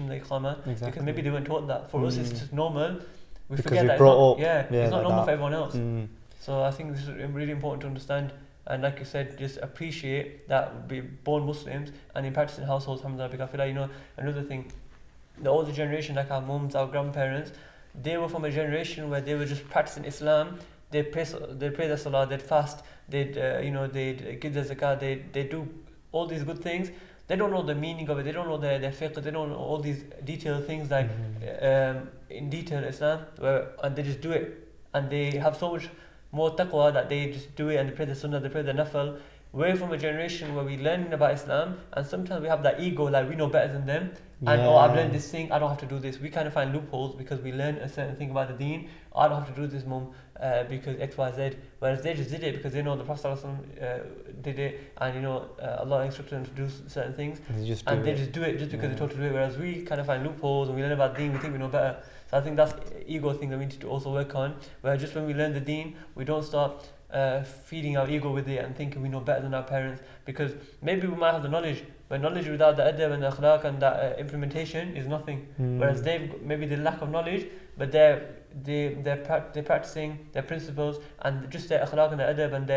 S2: the iqamah, because maybe they weren't taught that. For us, it's just normal. We
S1: because
S2: forget
S1: we
S2: that
S1: brought
S2: it's not normal for everyone else.
S1: Mm.
S2: So I think this is really important to understand, and like you said, just appreciate that we're born Muslims and in practicing households, alhamdulillah. Because I feel like, another thing, the older generation, like our mums, our grandparents, they were from a generation where they were just practicing Islam, they pray their salah, they'd fast, they'd give their zakat, they do all these good things. They don't know the meaning of it. They don't know their fiqh. They don't know all these detailed things like in detail Islam, and they just do it, and they have so much more taqwa that they just do it, and they pray the sunnah, they pray the nafil. We're from a generation where we learn about Islam, and sometimes we have that ego, like we know better than them, and I've learned this thing, I don't have to do this. We kind of find loopholes because we learn a certain thing about the deen. I don't have to do this, mum, because X, Y, Z. Whereas they just did it because they know the Prophet did it, and Allah instructed them to do certain things, they just do it just because they told to do it. Whereas we kind of find loopholes, and we learn about deen, we think we know better. So I think that's ego thing that we need to also work on. Where just when we learn the deen, we don't start feeding our ego with it and thinking we know better than our parents, because maybe we might have the knowledge, but knowledge without the adab and the akhlaq and that implementation is nothing. Whereas they've maybe the lack of knowledge, but they're practicing their principles, and just their akhlaq and their adab and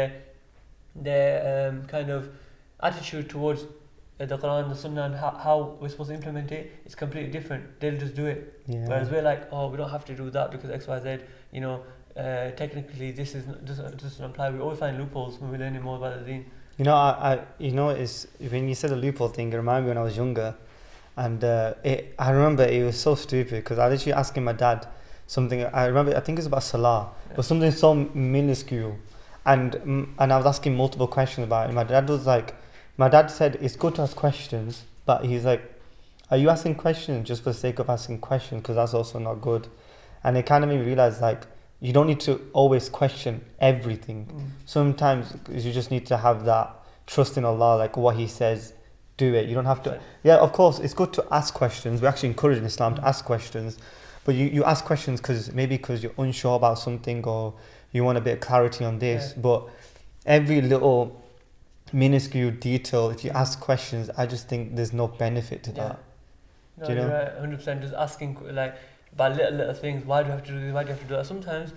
S2: their kind of attitude towards the Quran, the Sunnah, and how we're supposed to implement it is completely different. They'll just do it. Whereas we're like, oh, we don't have to do that because X, Y, Z. Technically this doesn't apply. We always find loopholes when we're learning more about the deen.
S1: It's when you said the loophole thing, it reminded me when I was younger, and I remember it was so stupid because I was actually asking my dad something. I think it was about salah, but something so minuscule, and I was asking multiple questions about it. My dad said it's good to ask questions, but he's like, are you asking questions just for the sake of asking questions? Because that's also not good. And it kind of made me realize, like, you don't need to always question everything. Sometimes you just need to have that trust in Allah, like what He says, do it. You don't have to. Yeah, of course, it's good to ask questions. We actually encourage in Islam to ask questions, but you ask questions because you're unsure about something, or you want a bit of clarity on this. But every little minuscule detail, if you ask questions, I just think there's no benefit to that.
S2: No, you're right, 100%. Just asking like about little things. Why do you have to do this? Why do you have to do that? Sometimes,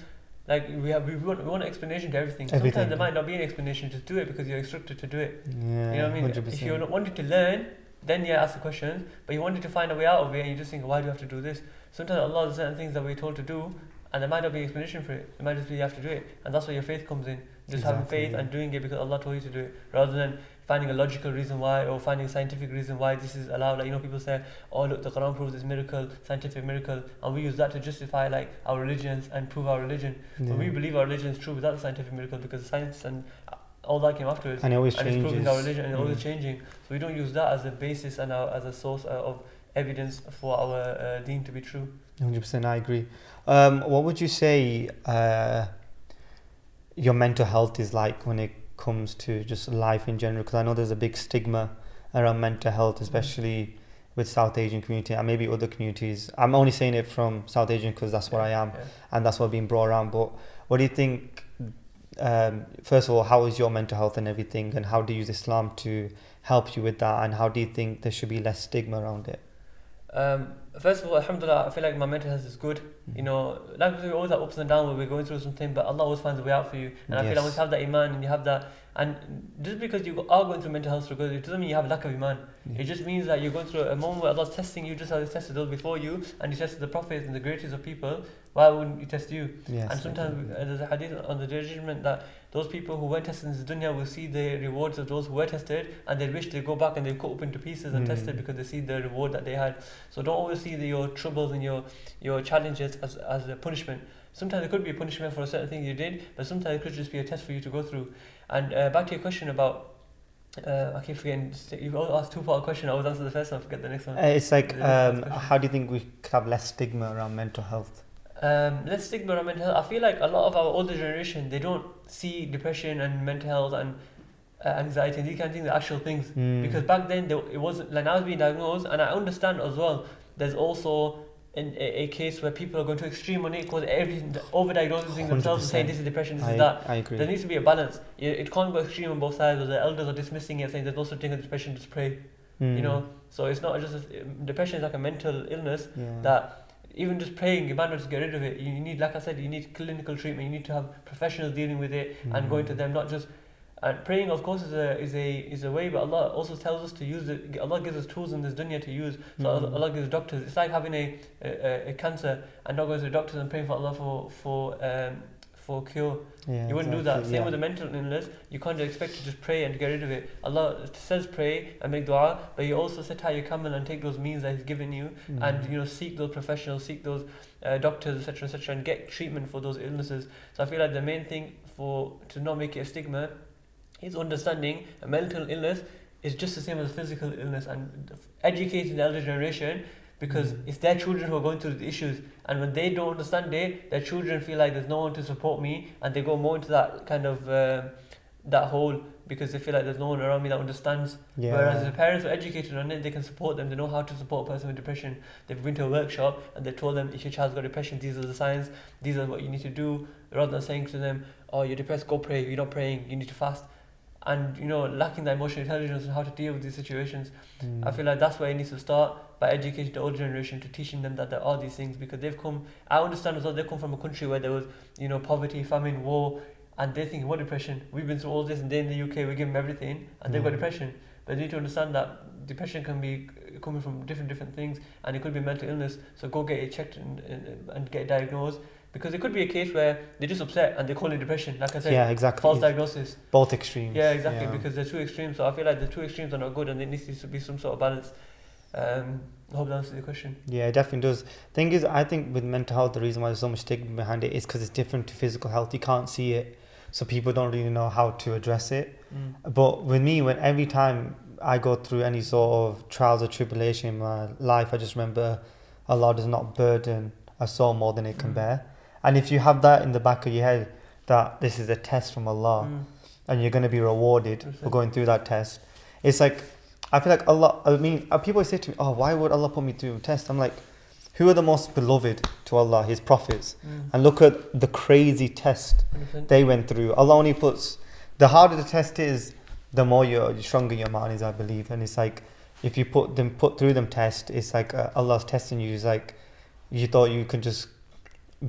S2: like we want an explanation to everything. Sometimes there might not be an explanation. Just do it because you're instructed to do it.
S1: Yeah,
S2: you know what I mean?
S1: 100%.
S2: If you wanted to learn, then ask the questions. But you wanted to find a way out of it, and you just think, why do you have to do this? Sometimes Allah has certain things that we're told to do, and there might not be an explanation for it. It might just be you have to do it, and that's where your faith comes in. Just having faith and doing it because Allah told you to do it, rather than finding a logical reason why, or finding a scientific reason why this is allowed. Like, people say, oh look, the Quran proves this miracle, scientific miracle, and we use that to justify like our religions and prove our religion. But we believe our religion is true without the scientific miracle, because science and all that came afterwards,
S1: and it always
S2: changes. It's proving our religion, and always changing. So we don't use that as a basis and as a source of evidence for our deen to be true.
S1: 100%, I agree. What would you say your mental health is like when it comes to just life in general? Because I know there's a big stigma around mental health, especially with South Asian community and maybe other communities. I'm only saying it from South Asian because that's what I am, and that's what I've been brought around. But what do you think, first of all, how is your mental health and everything, and how do you use Islam to help you with that, and how do you think there should be less stigma around it?
S2: First of all, alhamdulillah, I feel like my mental health is good. Like we always have ups and downs where we're going through something, but Allah always finds a way out for you. And I feel like once you have that iman and you have that, and just because you are going through mental health struggles, it doesn't mean you have a lack of iman. It just means that you're going through a moment where Allah's testing you, just as He tested those before you, and He tested the prophets and the greatest of people. Why wouldn't He test you?
S1: Yes,
S2: and sometimes there's a hadith on the judgment that those people who weren't tested in this dunya will see the rewards of those who were tested, and they wish they go back and they cut up into pieces and tested, because they see the reward that they had. So don't always see your troubles and your challenges as a punishment. Sometimes it could be a punishment for a certain thing you did, but sometimes it could just be a test for you to go through. And back to your question about, I keep forgetting, you've asked two-part question. I always answer the first one, I forget the next one.
S1: It's like, how do you think we could have less stigma around mental health?
S2: Less stigma around mental health. I feel like a lot of our older generation, they don't see depression and mental health and anxiety and these kind of things as actual things. Because back then, it wasn't, like, now it's being diagnosed, and I understand as well, there's also a case where people are going to extreme on it, because everything, over-diagnosing themselves and saying this is depression, this is that.
S1: I agree.
S2: There needs to be a balance. It can't go extreme on both sides, or the elders are dismissing it, saying there's no such thing as depression, just pray. So it's not just, depression is like a mental illness that even just praying, you might not just get rid of it. You need, like I said, you need clinical treatment, you need to have professionals dealing with it and going to them, not just. And praying, of course, is a way, but Allah also tells us to use it. Allah gives us tools in this dunya to use. So Allah gives doctors. It's like having a cancer and not going to the doctors and praying for Allah for for cure.
S1: Yeah,
S2: You wouldn't do that.
S1: exactly,
S2: Same
S1: yeah.
S2: with the mental illness. You can't expect to just pray and get rid of it. Allah says pray and make dua, but He also said tie your camel and take those means that He's given you, and seek those professionals, seek those doctors, etc., and get treatment for those illnesses. So I feel like the main thing to not make it a stigma is understanding a mental illness is just the same as a physical illness, and educating the elder generation, because it's their children who are going through the issues, and when they don't understand it, their children feel like there's no one to support me, and they go more into that kind of that hole, because they feel like there's no one around me that understands.
S1: Yeah.
S2: Whereas the parents are educated on it, they can support them. They know how to support a person with depression. They've been to a workshop and they told them, if your child's got depression, these are the signs, these are what you need to do, rather than saying to them, oh, you're depressed, go pray, you're not praying, you need to fast. And lacking that emotional intelligence and how to deal with these situations. I feel like that's where it needs to start, by educating the older generation, to teaching them that there are these things, because I understand as well, they come from a country where there was poverty, famine, war, and they think, what depression? We've been through all this, and they're in the UK, we give them everything, and they've got depression. But they need to understand that depression can be coming from different things, and it could be mental illness. So go get it checked and get diagnosed, because it could be a case where they're just upset and they call it depression. Like I said,
S1: yeah, exactly.
S2: false diagnosis.
S1: Both extremes.
S2: Yeah, exactly, because they're two extremes. So I feel like the two extremes are not good, and there needs to be some sort of balance. I hope that answers the question.
S1: Yeah, it definitely does. Thing is, I think with mental health, the reason why there's so much stigma behind it is because it's different to physical health. You can't see it, so people don't really know how to address it. But with me, when every time I go through any sort of trials or tribulation in my life, I just remember Allah does not burden a soul more than it can bear. And if you have that in the back of your head, that this is a test from Allah, and you're going to be rewarded for going through that test, it's like, I feel like Allah, people say to me, oh, why would Allah put me through a test? I'm like, who are the most beloved to Allah? His prophets. And look at the crazy test
S2: 100%.
S1: they went through. Allah only puts, the harder the test is, the more you're stronger your man is, I believe. And it's like, if you put through them test, it's like Allah's testing you. It's like, you thought you could just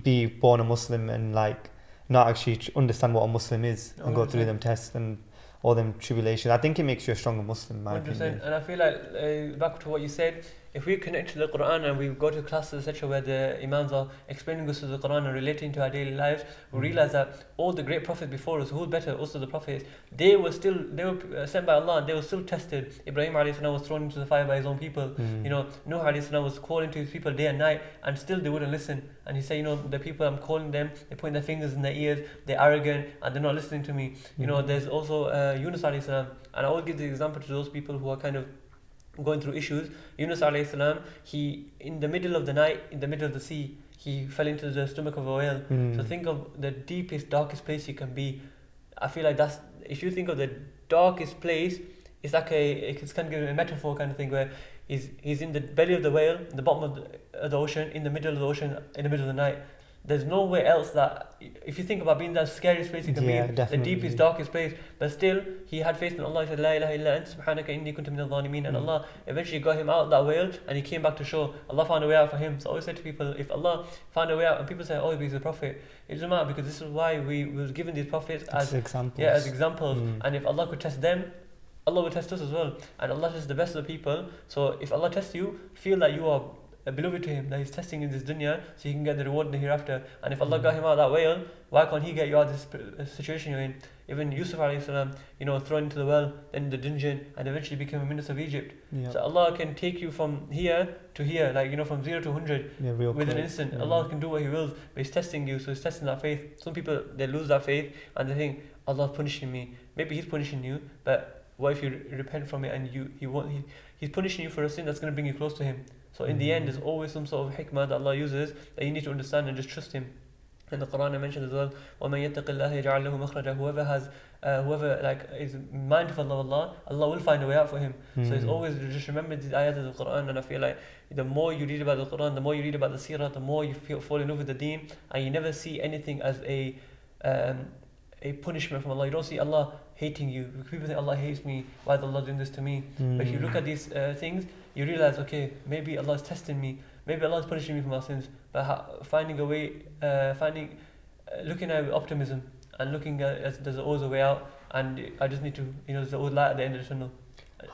S1: be born a Muslim and like not actually understand what a Muslim is, and go through them tests and all them tribulations. I think it makes you a stronger Muslim, in my
S2: 100%.
S1: opinion.
S2: And I feel like, back to what you said, if we connect to the Quran and we go to classes, etc., where the Imams are explaining us to the Quran and relating to our daily lives, we realize that all the great prophets before us, who's better, also the prophets, they were sent by Allah, and they were still tested. Ibrahim alayhi salam was thrown into the fire by his own people. Nuh alayhi salam was calling to his people day and night, and still they wouldn't listen. And he said, the people I'm calling them, they're putting their fingers in their ears, they're arrogant, and they're not listening to me. There's also Yunus alayhi salam, and I always give the example to those people who are kind of going through issues. Yunus alayhi salam, he, in the middle of the night, in the middle of the sea, he fell into the stomach of a whale. So think of the deepest, darkest place you can be. I feel like if you think of the darkest place, it's like it's kind of a metaphor kind of thing, where he's in the belly of the whale, in the bottom of the ocean, in the middle of the ocean, in the middle of the night. There's nowhere else that, if you think about being that scariest place you can be in, the deepest, darkest place, but still he had faith in Allah. He said, La ilaha illa ant subhanaka inni kuntu minadh dhalimin, and Allah eventually got him out of that whale, and he came back to shore. Allah found a way out for him. So I always say to people, if Allah found a way out, and people say, oh, he's a prophet, it doesn't matter, because this is why we were given these prophets as examples. Yeah, as examples. And if Allah could test them, Allah will test us as well. And Allah is the best of the people. So if Allah tests you, feel that you are beloved to him, that he's testing in this dunya, so you can get the reward in the hereafter. And if Allah got him out of that whale, why can't he get you out of this situation you're in? Even Yusuf alayhi salam, thrown into the well, then the dungeon, and eventually became a minister of Egypt. So Allah can take you from here to here, like from 0 to 100 with an instant. Allah can do what he wills, but he's testing you, so he's testing that faith. Some people, they lose that faith and they think, Allah's punishing me. Maybe he's punishing you, but what if you repent from it, and he's punishing you for a sin that's going to bring you close to him. So in the end, there's always some sort of hikmah that Allah uses that you need to understand and just trust him. And the Quran I mentioned as well, وَمَن يَتَّقِ اللَّهَ يَجْعَلْ لَهُ مَخْرَجًا. Whoever is mindful of Allah, Allah will find a way out for him. So it's always just remember these ayat of the Quran, and I feel like the more you read about the Quran, the more you read about the seerah, the more you fall in love with the deen, and you never see anything as a punishment from Allah. You don't see Allah hating you. People think Allah hates me, why is Allah doing this to me? But if you look at these things, you realize, okay, maybe Allah is testing me, maybe Allah is punishing me for my sins, but finding a way, looking at it with optimism, and looking at there's always a way out, and I just need to, there's always light at the end of the tunnel.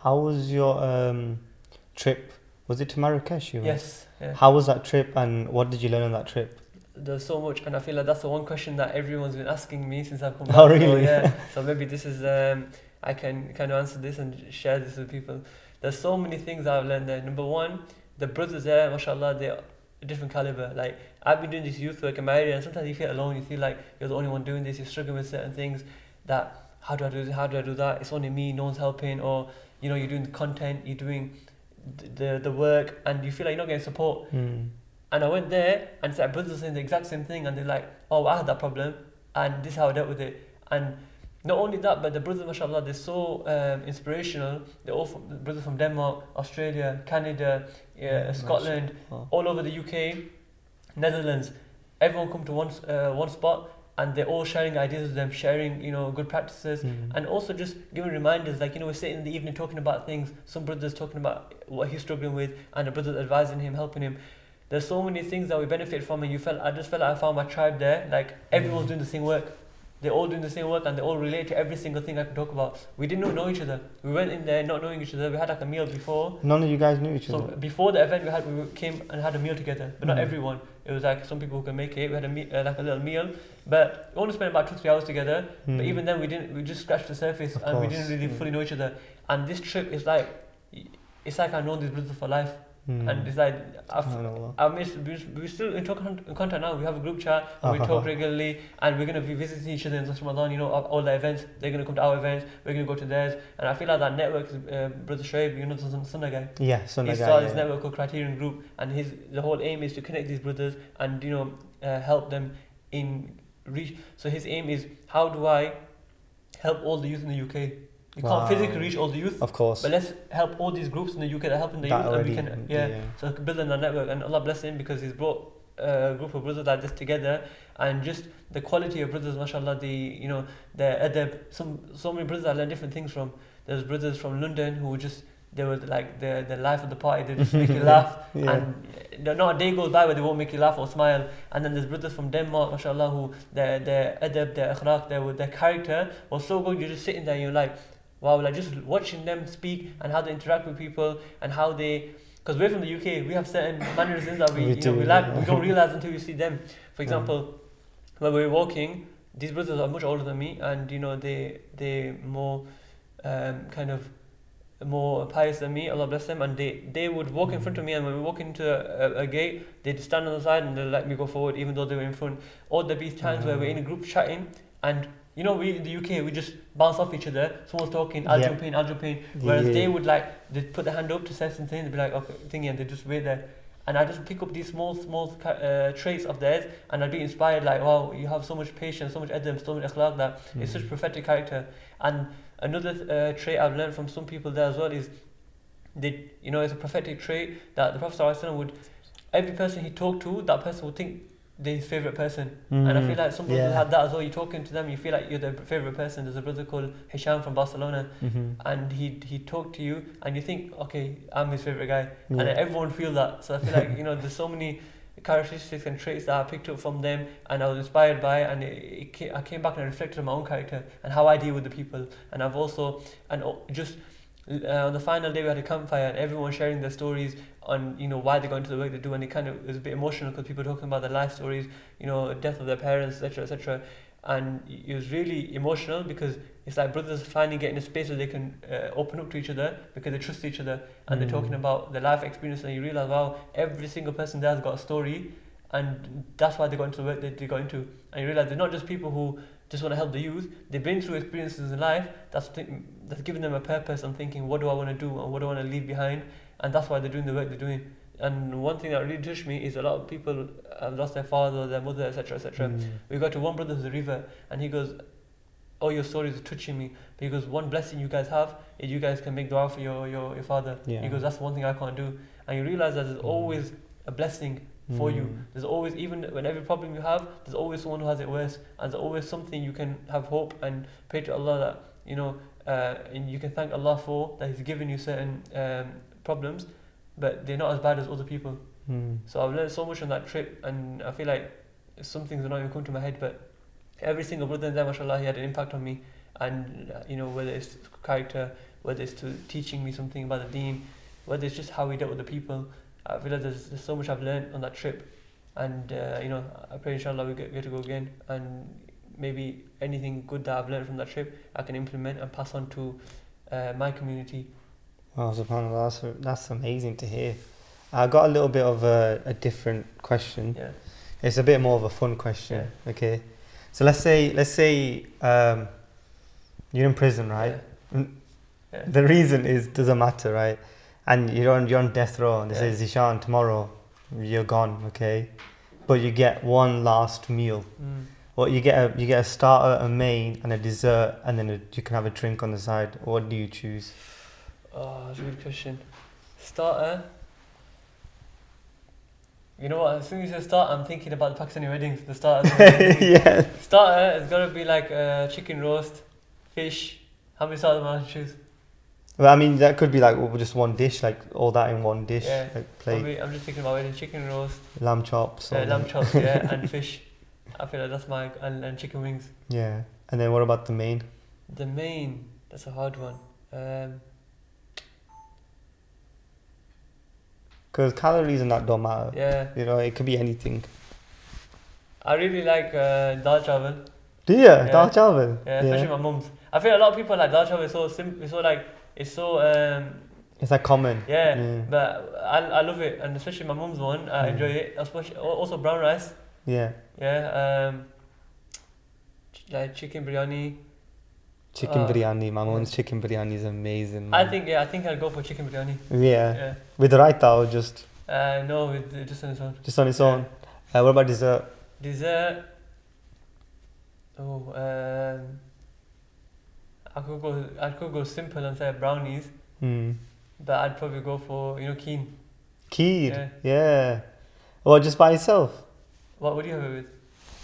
S1: How was your trip? Was it to Marrakesh?
S2: Yes. Yeah.
S1: How was that trip, and what did you learn on that trip?
S2: there's so much, and I feel like that's the one question that everyone's been asking me since I've come back.
S1: Oh, really?
S2: So, yeah, so maybe this is I can kind of answer this and share this with people. There's so many things I've learned there. Number one, the brothers there, mashallah, they're a different caliber. Like, I've been doing this youth work in my area, and sometimes you feel alone. You feel like you're the only one doing this. You're struggling with certain things. That how do I do this? How do I do that? It's only me. No one's helping. Or you're doing the content. You're doing the work, and you feel like you're not getting support. And I went there, and it's like brothers saying the exact same thing, and they're like, "Oh, I had that problem, and this is how I dealt with it." And not only that, but the brothers, mashallah, they're so inspirational. They're all brothers from Denmark, Australia, Canada, Scotland, all over the UK, Netherlands. Everyone come to one spot, and they're all sharing ideas with them, sharing good practices, and also just giving reminders. Like we're sitting in the evening talking about things. Some brothers talking about what he's struggling with, and the brothers advising him, helping him. There's so many things that we benefit from, and I just felt like I found my tribe there. Like everyone's doing the same work. They're all doing the same work, and they all relate to every single thing I can talk about. We didn't know each other. We went in there not knowing each other. We had like a meal before.
S1: None of you guys knew each other.
S2: So before the event, we came and had a meal together, but not everyone. It was like some people who can make it. We had like a little meal, but we only spent about 2-3 hours together. But even then, we just scratched the surface, and we didn't really fully know each other. And this trip is like, it's like I know these brothers for life. And it's like we're still in contact now. We have a group chat, and we talk regularly, and we're gonna be visiting each other in this Ramadan. All the events. They're gonna come to our events. We're gonna go to theirs, and I feel like that network is Brother Shoaib, the Sunnah guy.
S1: Yeah, Sunnah guy.
S2: He started his network called Criterion Group, and the whole aim is to connect these brothers and help them in reach. So his aim is, how do I help all the youth in the UK? You can't physically reach all the youth,
S1: of course,
S2: but let's help all these groups in the UK that are helping the youth, and we can, so building a network. And Allah bless him, because he's brought a group of brothers like this together, and just the quality of brothers, mashallah, the adab. So many brothers I learned different things from. There's brothers from London who they were like the life of the party. They just make you laugh, and not a day goes by where they won't make you laugh or smile. And then there's brothers from Denmark, mashallah, who their adab, their akhlaq, their character was so good. You're just sitting there, and you're like, wow, like just watching them speak and how they interact with people, and how because we're from the UK, we have certain mannerisms that we don't realize until you see them. For example, when we're walking, these brothers are much older than me, and they more kind of more pious than me, Allah bless them, and they would walk in front of me, and when we walk into a gate, they'd stand on the side and they'd let me go forward even though they were in front. Or there'd be times where we're in a group chatting, and we in the UK, we just bounce off each other. Someone's talking, I'll jump in. Whereas they'd put their hand up to say something, they'd be like, okay, thingy, and they'd just wait there. And I just pick up these small traits of theirs, and I'd be inspired, like, wow, you have so much patience, so much adab, so much akhlaq, that it's such prophetic character. And another trait I've learned from some people there as well is, it's a prophetic trait that the Prophet ﷺ every person he talked to, that person would think they're his favourite person. And I feel like some brothers had that as well. You're talking to them, you feel like you're their favourite person. There's a brother called Zeshaan from Barcelona, and he talked to you, and you think, okay, I'm his favourite guy. And everyone feel that. So I feel like, there's so many characteristics and traits that I picked up from them, and I was inspired by it, and I came back and I reflected on my own character and how I deal with the people. And I've also, on the final day we had a campfire, and everyone sharing their stories on why they got into the work they do, and it was a bit emotional because people were talking about their life stories, death of their parents, etc. And it was really emotional because it's like brothers finally getting a space where they can open up to each other because they trust each other, and they're talking about their life experience, and you realize, wow, every single person there has got a story, and that's why they got into the work they got into. And you realize they're not just people who just want to help the youth. They've been through experiences in life that's giving them a purpose and thinking, what do I want to do and what do I want to leave behind? And that's why they're doing the work they're doing. And one thing that really touched me is a lot of people have lost their father, their mother, etc. We got to one brother who's a river, and he goes, oh, your stories are touching me. But he goes, one blessing you guys have is you guys can make dua for your father. He goes, that's one thing I can't do. And you realize that there's always a blessing for you. There's always, even when every problem you have, there's always someone who has it worse, and there's always something you can have hope and pray to Allah that and you can thank Allah for that He's given you certain problems, but they're not as bad as other people. So I've learned so much on that trip, and I feel like some things are not even coming to my head, but every single brother in there, mashallah, he had an impact on me. And whether it's character, whether it's to teaching me something about the deen, whether it's just how we dealt with the people, I feel like there's so much I've learned on that trip. and I pray inshallah we get to go again, and maybe anything good that I've learned from that trip I can implement and pass on to my community.
S1: Oh, subhanAllah, that's amazing to hear. I got a little bit of a different question.
S2: Yeah.
S1: It's a bit more of a fun question. Yeah. Okay. So let's say you're in prison, right?
S2: Yeah. Yeah.
S1: The reason doesn't matter, right? And you're on death row, and they say, Zeshaan, tomorrow you're gone, okay? But you get one last meal. Well, you get a starter, a main, and a dessert, and then you can have a drink on the side. What do you choose?
S2: Oh, that's a good question. Starter. You know what? As soon as you say starter, I'm thinking about the Pakistani weddings. The starter.
S1: Yeah.
S2: Starter is gotta be like chicken roast, fish. How many starters am I to choose?
S1: Well, I mean, that could be like just one dish, like all that in one dish,
S2: Yeah.
S1: like plate.
S2: I'm just thinking about wedding chicken roast,
S1: Lamb chops.
S2: lamb chops, yeah, and fish. I feel like that's my and chicken wings.
S1: Yeah. And then what about the main?
S2: The main, that's a hard one.
S1: Because calories and that don't matter.
S2: Yeah.
S1: You know, it could be anything.
S2: I really like dal chawal.
S1: Do you? Yeah. Dal chawal?
S2: Yeah, especially my mum's. I feel a lot of people like dal chawal. It's so simple. It's so
S1: it's like common.
S2: Yeah. But I love it, and especially my mum's one. I enjoy it. Especially also brown rice.
S1: Yeah.
S2: Yeah. Like chicken biryani.
S1: Chicken biryani. My mum's chicken biryani is amazing.
S2: Man. I think I'll go for chicken biryani.
S1: Yeah. With the raita or just?
S2: No, with just on its own.
S1: Just on its own. What about dessert?
S2: Dessert. Oh, I could go simple and say brownies. But I'd probably go for kheer.
S1: Kheer. Yeah. Well, just by itself.
S2: What would you have it with?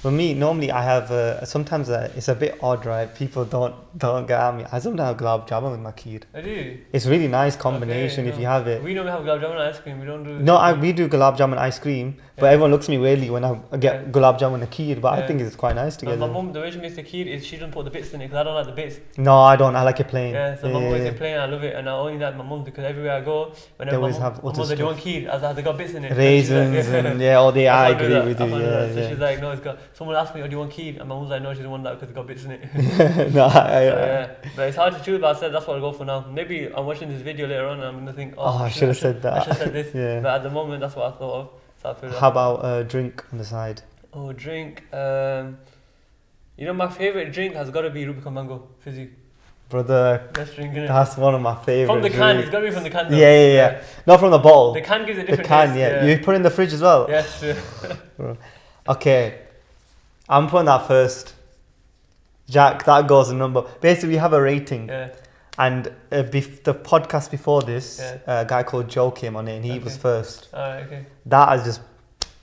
S1: For me, normally I have sometimes it's a bit odd, right? People don't get at me. I sometimes have gulab jamun with my kheer.
S2: I do.
S1: It's a really nice combination if you have it.
S2: We normally have gulab jamun ice cream. We don't do.
S1: No, we do gulab jamun ice cream, but everyone looks at me weirdly when I get gulab jamun and kheer. But I think it's quite nice together.
S2: My mum, the way she makes the kheer is she doesn't put the bits in it because I don't like the bits.
S1: No, I don't. I like it plain.
S2: Yeah, so my mum makes it plain. I love it, and I only like my mum because everywhere I go, whenever my mum says, "Do you want kheer?" I was they got bits in it.
S1: Raisins and all the. I agree with you. Yeah.
S2: So she's like, "No, it's got." Someone asked me, "Oh, do you want kheer?" And my mum's like, "No, she doesn't want that because it's got bits in it."
S1: No,
S2: but it's hard to choose. But I said that's what I'll go for now. Maybe I'm watching this video later on and I'm gonna think,
S1: I should have said that.
S2: I should have said this.
S1: Yeah.
S2: But at the moment, that's what I thought of. So
S1: how about a drink on the side?
S2: Oh, drink. My favorite drink has got to be Rubicon Mango fizzy.
S1: Brother,
S2: best drink, innit?
S1: That's one of my favorite.
S2: From the can, it's got to be from the can. Though.
S1: Yeah. Not from the bottle.
S2: The can gives it different.
S1: The can,
S2: taste,
S1: yeah. You put it in the fridge as well.
S2: Yes.
S1: Okay, I'm putting that first. Jack, that goes a number. Basically, we have a rating.
S2: Yeah.
S1: And the podcast before this, a guy called Joe came on it, and he was first.
S2: Alright, okay.
S1: That has just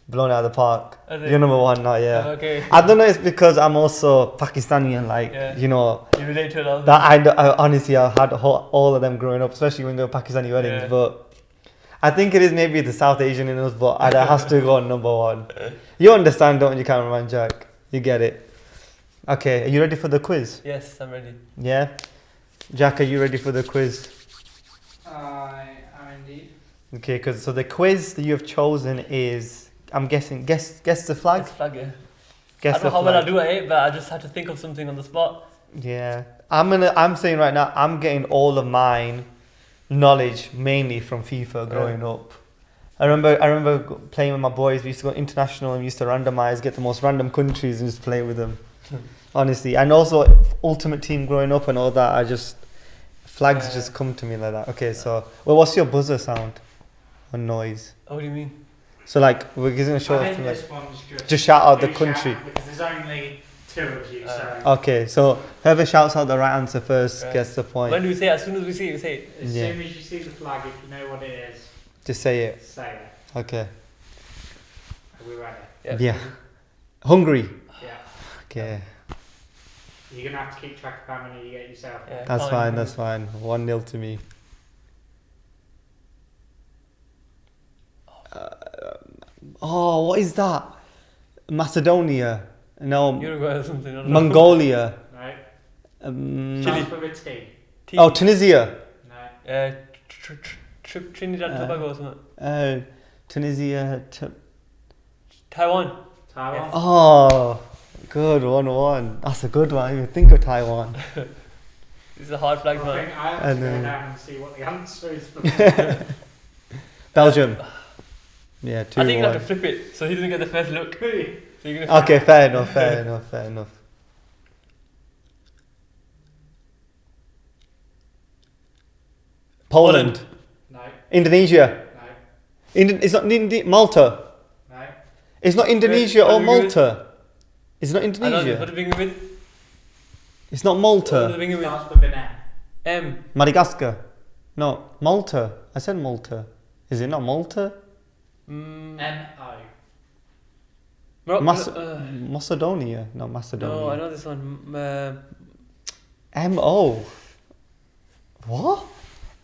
S1: blown out of the park. You're number one now, yeah.
S2: Okay.
S1: I don't know if it's because I'm also Pakistani and
S2: you relate to it all.
S1: That I honestly I had all of them growing up, especially when they were Pakistani weddings. But I think it is maybe the South Asian in us, but it has to go on number one. You understand, don't you, cameraman Jack? You get it. Okay, are you ready for the quiz?
S2: Yes, I'm ready.
S1: Yeah? Jack, are you ready for the quiz?
S3: I am indeed.
S1: Okay, so the quiz that you have chosen is, I'm guessing, guess the flag?
S2: Guess flag, yeah.
S1: Guess
S2: I don't know how well I do it, but I just had to think of something on the spot.
S1: Yeah. I'm saying right now, I'm getting all of mine knowledge mainly from FIFA growing up. I remember playing with my boys. We used to go international and we used to randomize, get the most random countries and just play with them. Honestly, and also Ultimate Team growing up and all that. Flags just come to me like that. Okay, so what's your buzzer sound or noise?
S2: Oh, what do you mean?
S1: So we're gonna show
S3: I think
S1: like,
S3: this one's
S1: just shout out the country
S3: because there's only two of you. So
S1: okay, so whoever shouts out the right answer first gets the point.
S2: When do we say it? As soon as we see it, we say it.
S3: As soon as you see the flag, if you know what it is,
S1: just say it.
S3: say it.
S1: Okay.
S3: Are we ready?
S1: Yeah. Hungry.
S3: Yeah.
S1: Okay.
S3: You're gonna have to keep track of how many you get yourself.
S2: Yeah.
S1: That's fine. 1-0 to me. What is that? Macedonia? No.
S2: Uruguay or something. I don't know.
S1: Mongolia?
S3: No.
S2: Chile.
S3: With T.
S1: Oh, Tunisia?
S3: No.
S2: Trinidad and Tobago or something.
S1: Tunisia.
S2: Taiwan.
S3: Taiwan.
S1: Oh, good 1-1. That's a good one. You think of Taiwan.
S2: This is a hard flag,
S3: I
S2: man.
S3: think I have to
S1: And,
S3: go down and see what the answer is.
S1: Belgium. Yeah, 2-1.
S2: I think you have to flip it so he doesn't get the first look. So you're gonna
S1: Okay, fair enough. Poland.
S3: No,
S1: Indonesia.
S3: no,
S1: It's not Malta.
S3: no.
S1: It's not Indonesia
S2: What
S1: or
S2: do we go with?
S1: Malta. It's not
S2: I know this. What
S1: Indonesia.
S2: do we begin with?
S1: It's not
S2: What do
S1: Malta.
S2: we begin with?
S3: Starts with an M.
S2: M.
S1: Madagascar. No, Malta. I said Malta. Is it not Malta?
S3: M-O.
S1: Macedonia. No, Macedonia.
S2: No, I know this one.
S1: M-O. What?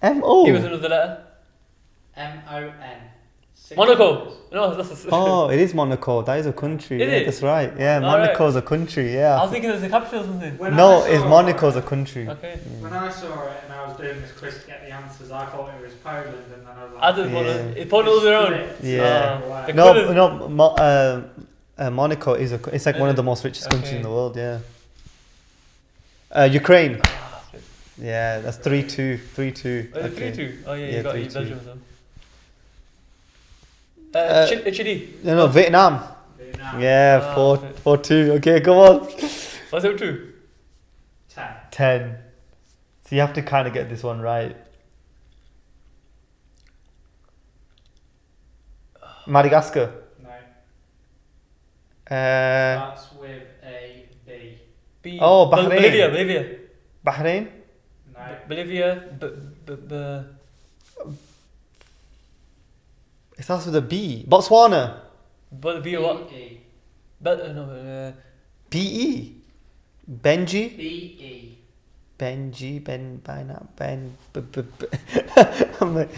S1: M-O.
S2: Give us another letter.
S3: M-O-N. 6
S2: Monaco.
S3: letters.
S2: No, that's a...
S1: Oh, it is Monaco. That is a country.
S2: Is
S1: Yeah,
S2: it?
S1: that's right. Yeah,
S2: All
S1: Monaco's a country.
S2: I
S1: Yeah.
S2: was thinking it was a capital or something.
S3: When
S1: No,
S3: I
S1: it's
S3: saw
S1: Monaco's a
S3: it-
S1: country.
S2: Okay.
S3: When I saw it and I was doing this quiz to get the answers, I thought it was Poland, and then I was like,
S2: I did
S1: Yeah.
S2: Poland. Is Poland all their own?
S1: Yeah.
S2: The
S1: No,
S2: colours-
S1: no. Monaco is it's like one of the most richest countries
S2: Okay.
S1: in the world. Yeah. Ukraine.
S2: Ah, flip.
S1: Yeah, that's 3-2. 3-2.
S2: Oh, is it 3-2? Oh yeah,
S1: Yeah,
S2: you got
S1: 3-2.
S2: Belgium as well. Chile.
S1: No, Vietnam.
S3: Vietnam.
S1: Yeah,
S2: Ah,
S1: 4-2. Okay, come on.
S2: Was it true?
S3: 10.
S1: 10. So you have to kind of get this one right. Madagascar.
S3: No.
S1: Uh,
S3: Starts with a B.
S2: B.
S1: Oh, Bahrain.
S2: Bolivia.
S1: Bahrain.
S3: No.
S2: Bolivia.
S1: It starts with a B. Botswana.
S2: Bolivia what?
S3: B-E.
S2: No.
S1: B-E. Benji.
S3: B-E.
S1: Benji. I'm like,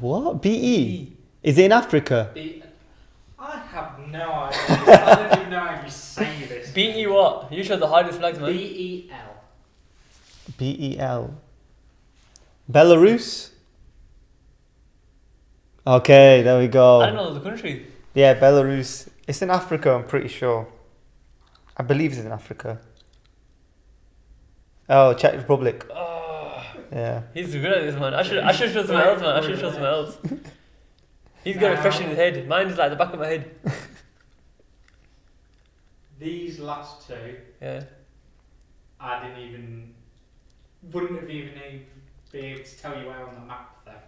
S1: what? B-E. Is it in Africa?
S3: B. I have no idea. I don't even know how you say this.
S2: BE what? You show the hardest flags, man.
S3: B-E-L.
S1: B-E-L. Belarus. Okay, there we go.
S2: I don't know the country.
S1: Yeah, Belarus. It's in Africa, I'm pretty sure. I believe it's in Africa. Oh, Czech Republic.
S2: Oh,
S1: Yeah.
S2: he's good at this, man. I should show someone else, man. I should show someone else. He's got it fresh in his head. Mine is like the back of my head.
S3: These last two,
S2: Yeah.
S3: I wouldn't have even be able to tell you where on the map they are.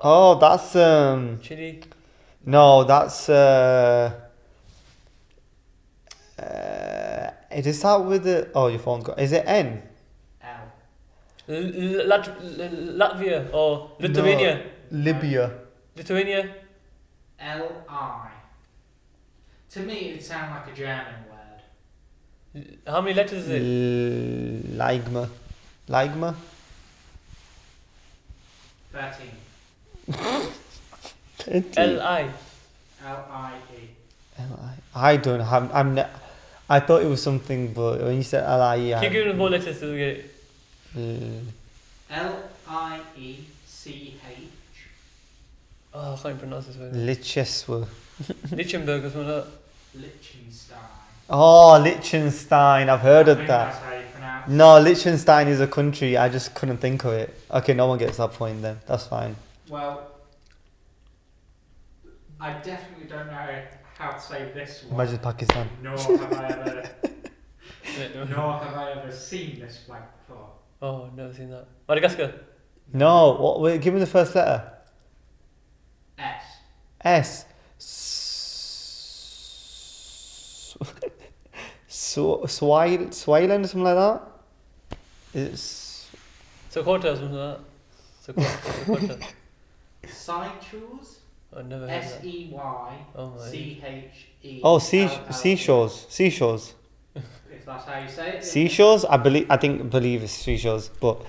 S1: Oh, that's
S2: Chile.
S1: no, that's it is start with the your phone's got. Is it N?
S3: L.
S2: Latvia or Lithuania.
S1: Libya.
S2: Lithuania.
S3: L-I. To me, it would sound like a German word.
S2: How many letters is it?
S1: Ligma. Ligma.
S3: 13.
S2: L-I.
S3: L-I-E.
S1: I don't have. I thought it was something, but when you said L-I-E,
S2: Keep giving us more letters till we get it.
S3: L-I-E-C-H.
S2: Oh, I can't pronounce this word.
S1: Licheswa.
S2: Lichtenberg or something like that.
S3: Liechtenstein.
S1: Oh, Liechtenstein. I've heard
S3: I
S1: of
S3: think
S1: that.
S3: that's how you pronounce it.
S1: No, Liechtenstein is a country. I just couldn't think of it. Okay, no one gets that point then. That's fine.
S3: Well, I definitely don't know how to say this one.
S1: Imagine Pakistan.
S3: Nor have I ever,
S2: Yeah, no.
S3: nor have I ever seen this flag before.
S2: Oh, never seen that. Madagascar.
S1: No, what? Wait, give me the first letter.
S3: S.
S1: S. Switzerland or something like that. It's
S2: Sokotra or something like that. Sokotra.
S3: Seychelles.
S2: I've never heard that. Oh my.
S3: S-E-Y-C-H-E.
S1: seashores. Seashores.
S3: If that's how you say it.
S1: Seashores. I believe it's seashores, but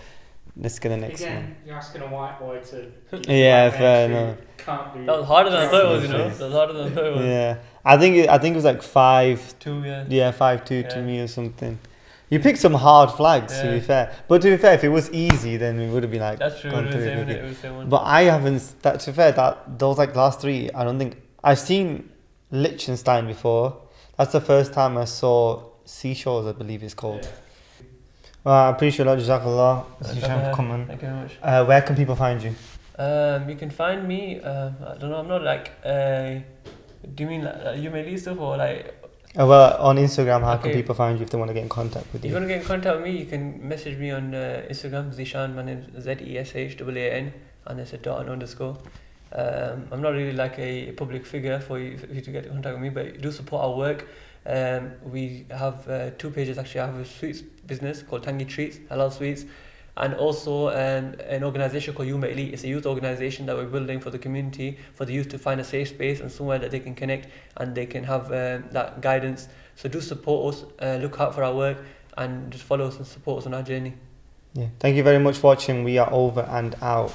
S1: let's get the next
S3: Again, you're asking a white boy to.
S1: Yeah, fair enough.
S3: Can't be.
S2: That was harder than I thought it was, you know.
S1: Yeah.
S2: That was harder than I thought it was.
S1: one. Yeah, I think it was like 5.
S2: 2, yeah.
S1: Yeah, 5-2 to
S2: Yeah.
S1: me or something. You picked some hard flags, to be
S2: Yeah.
S1: fair. But to be fair, if it was easy, then we would have been like.
S2: That's true.
S1: gone
S2: It was the
S1: through
S2: same,
S1: it.
S2: it was the same one.
S1: But I haven't. To be fair, those like last 3, I don't think I've seen Liechtenstein before. That's the first time I saw seashores, I believe it's called.
S3: Yeah.
S1: Well, I appreciate it. Jazakallah. Zeshaan, for coming.
S2: Thank you very much.
S1: Where can people find you?
S2: You can find me. I don't know. I'm not like. Do you mean like YUMA Elite stuff or like?
S1: Well, on Instagram, how can
S2: Okay.
S1: people find you if they want to get in contact with
S2: If you
S1: you?
S2: want to get in contact with me, you can message me on Instagram, Zeshaan. My name is Zeshaan, and there's a dot and underscore. I'm not really like a public figure for you to get in contact with me, but do support our work. We have 2 pages actually. I have a sweets business called Tangy Treats, Halal Sweets, and also an organisation called YUMA Elite. It's a youth organisation that we're building for the community, for the youth to find a safe space and somewhere that they can connect and they can have that guidance. So do support us, look out for our work, and just follow us and support us on our journey.
S1: Yeah. Thank you very much for watching. We are over and out.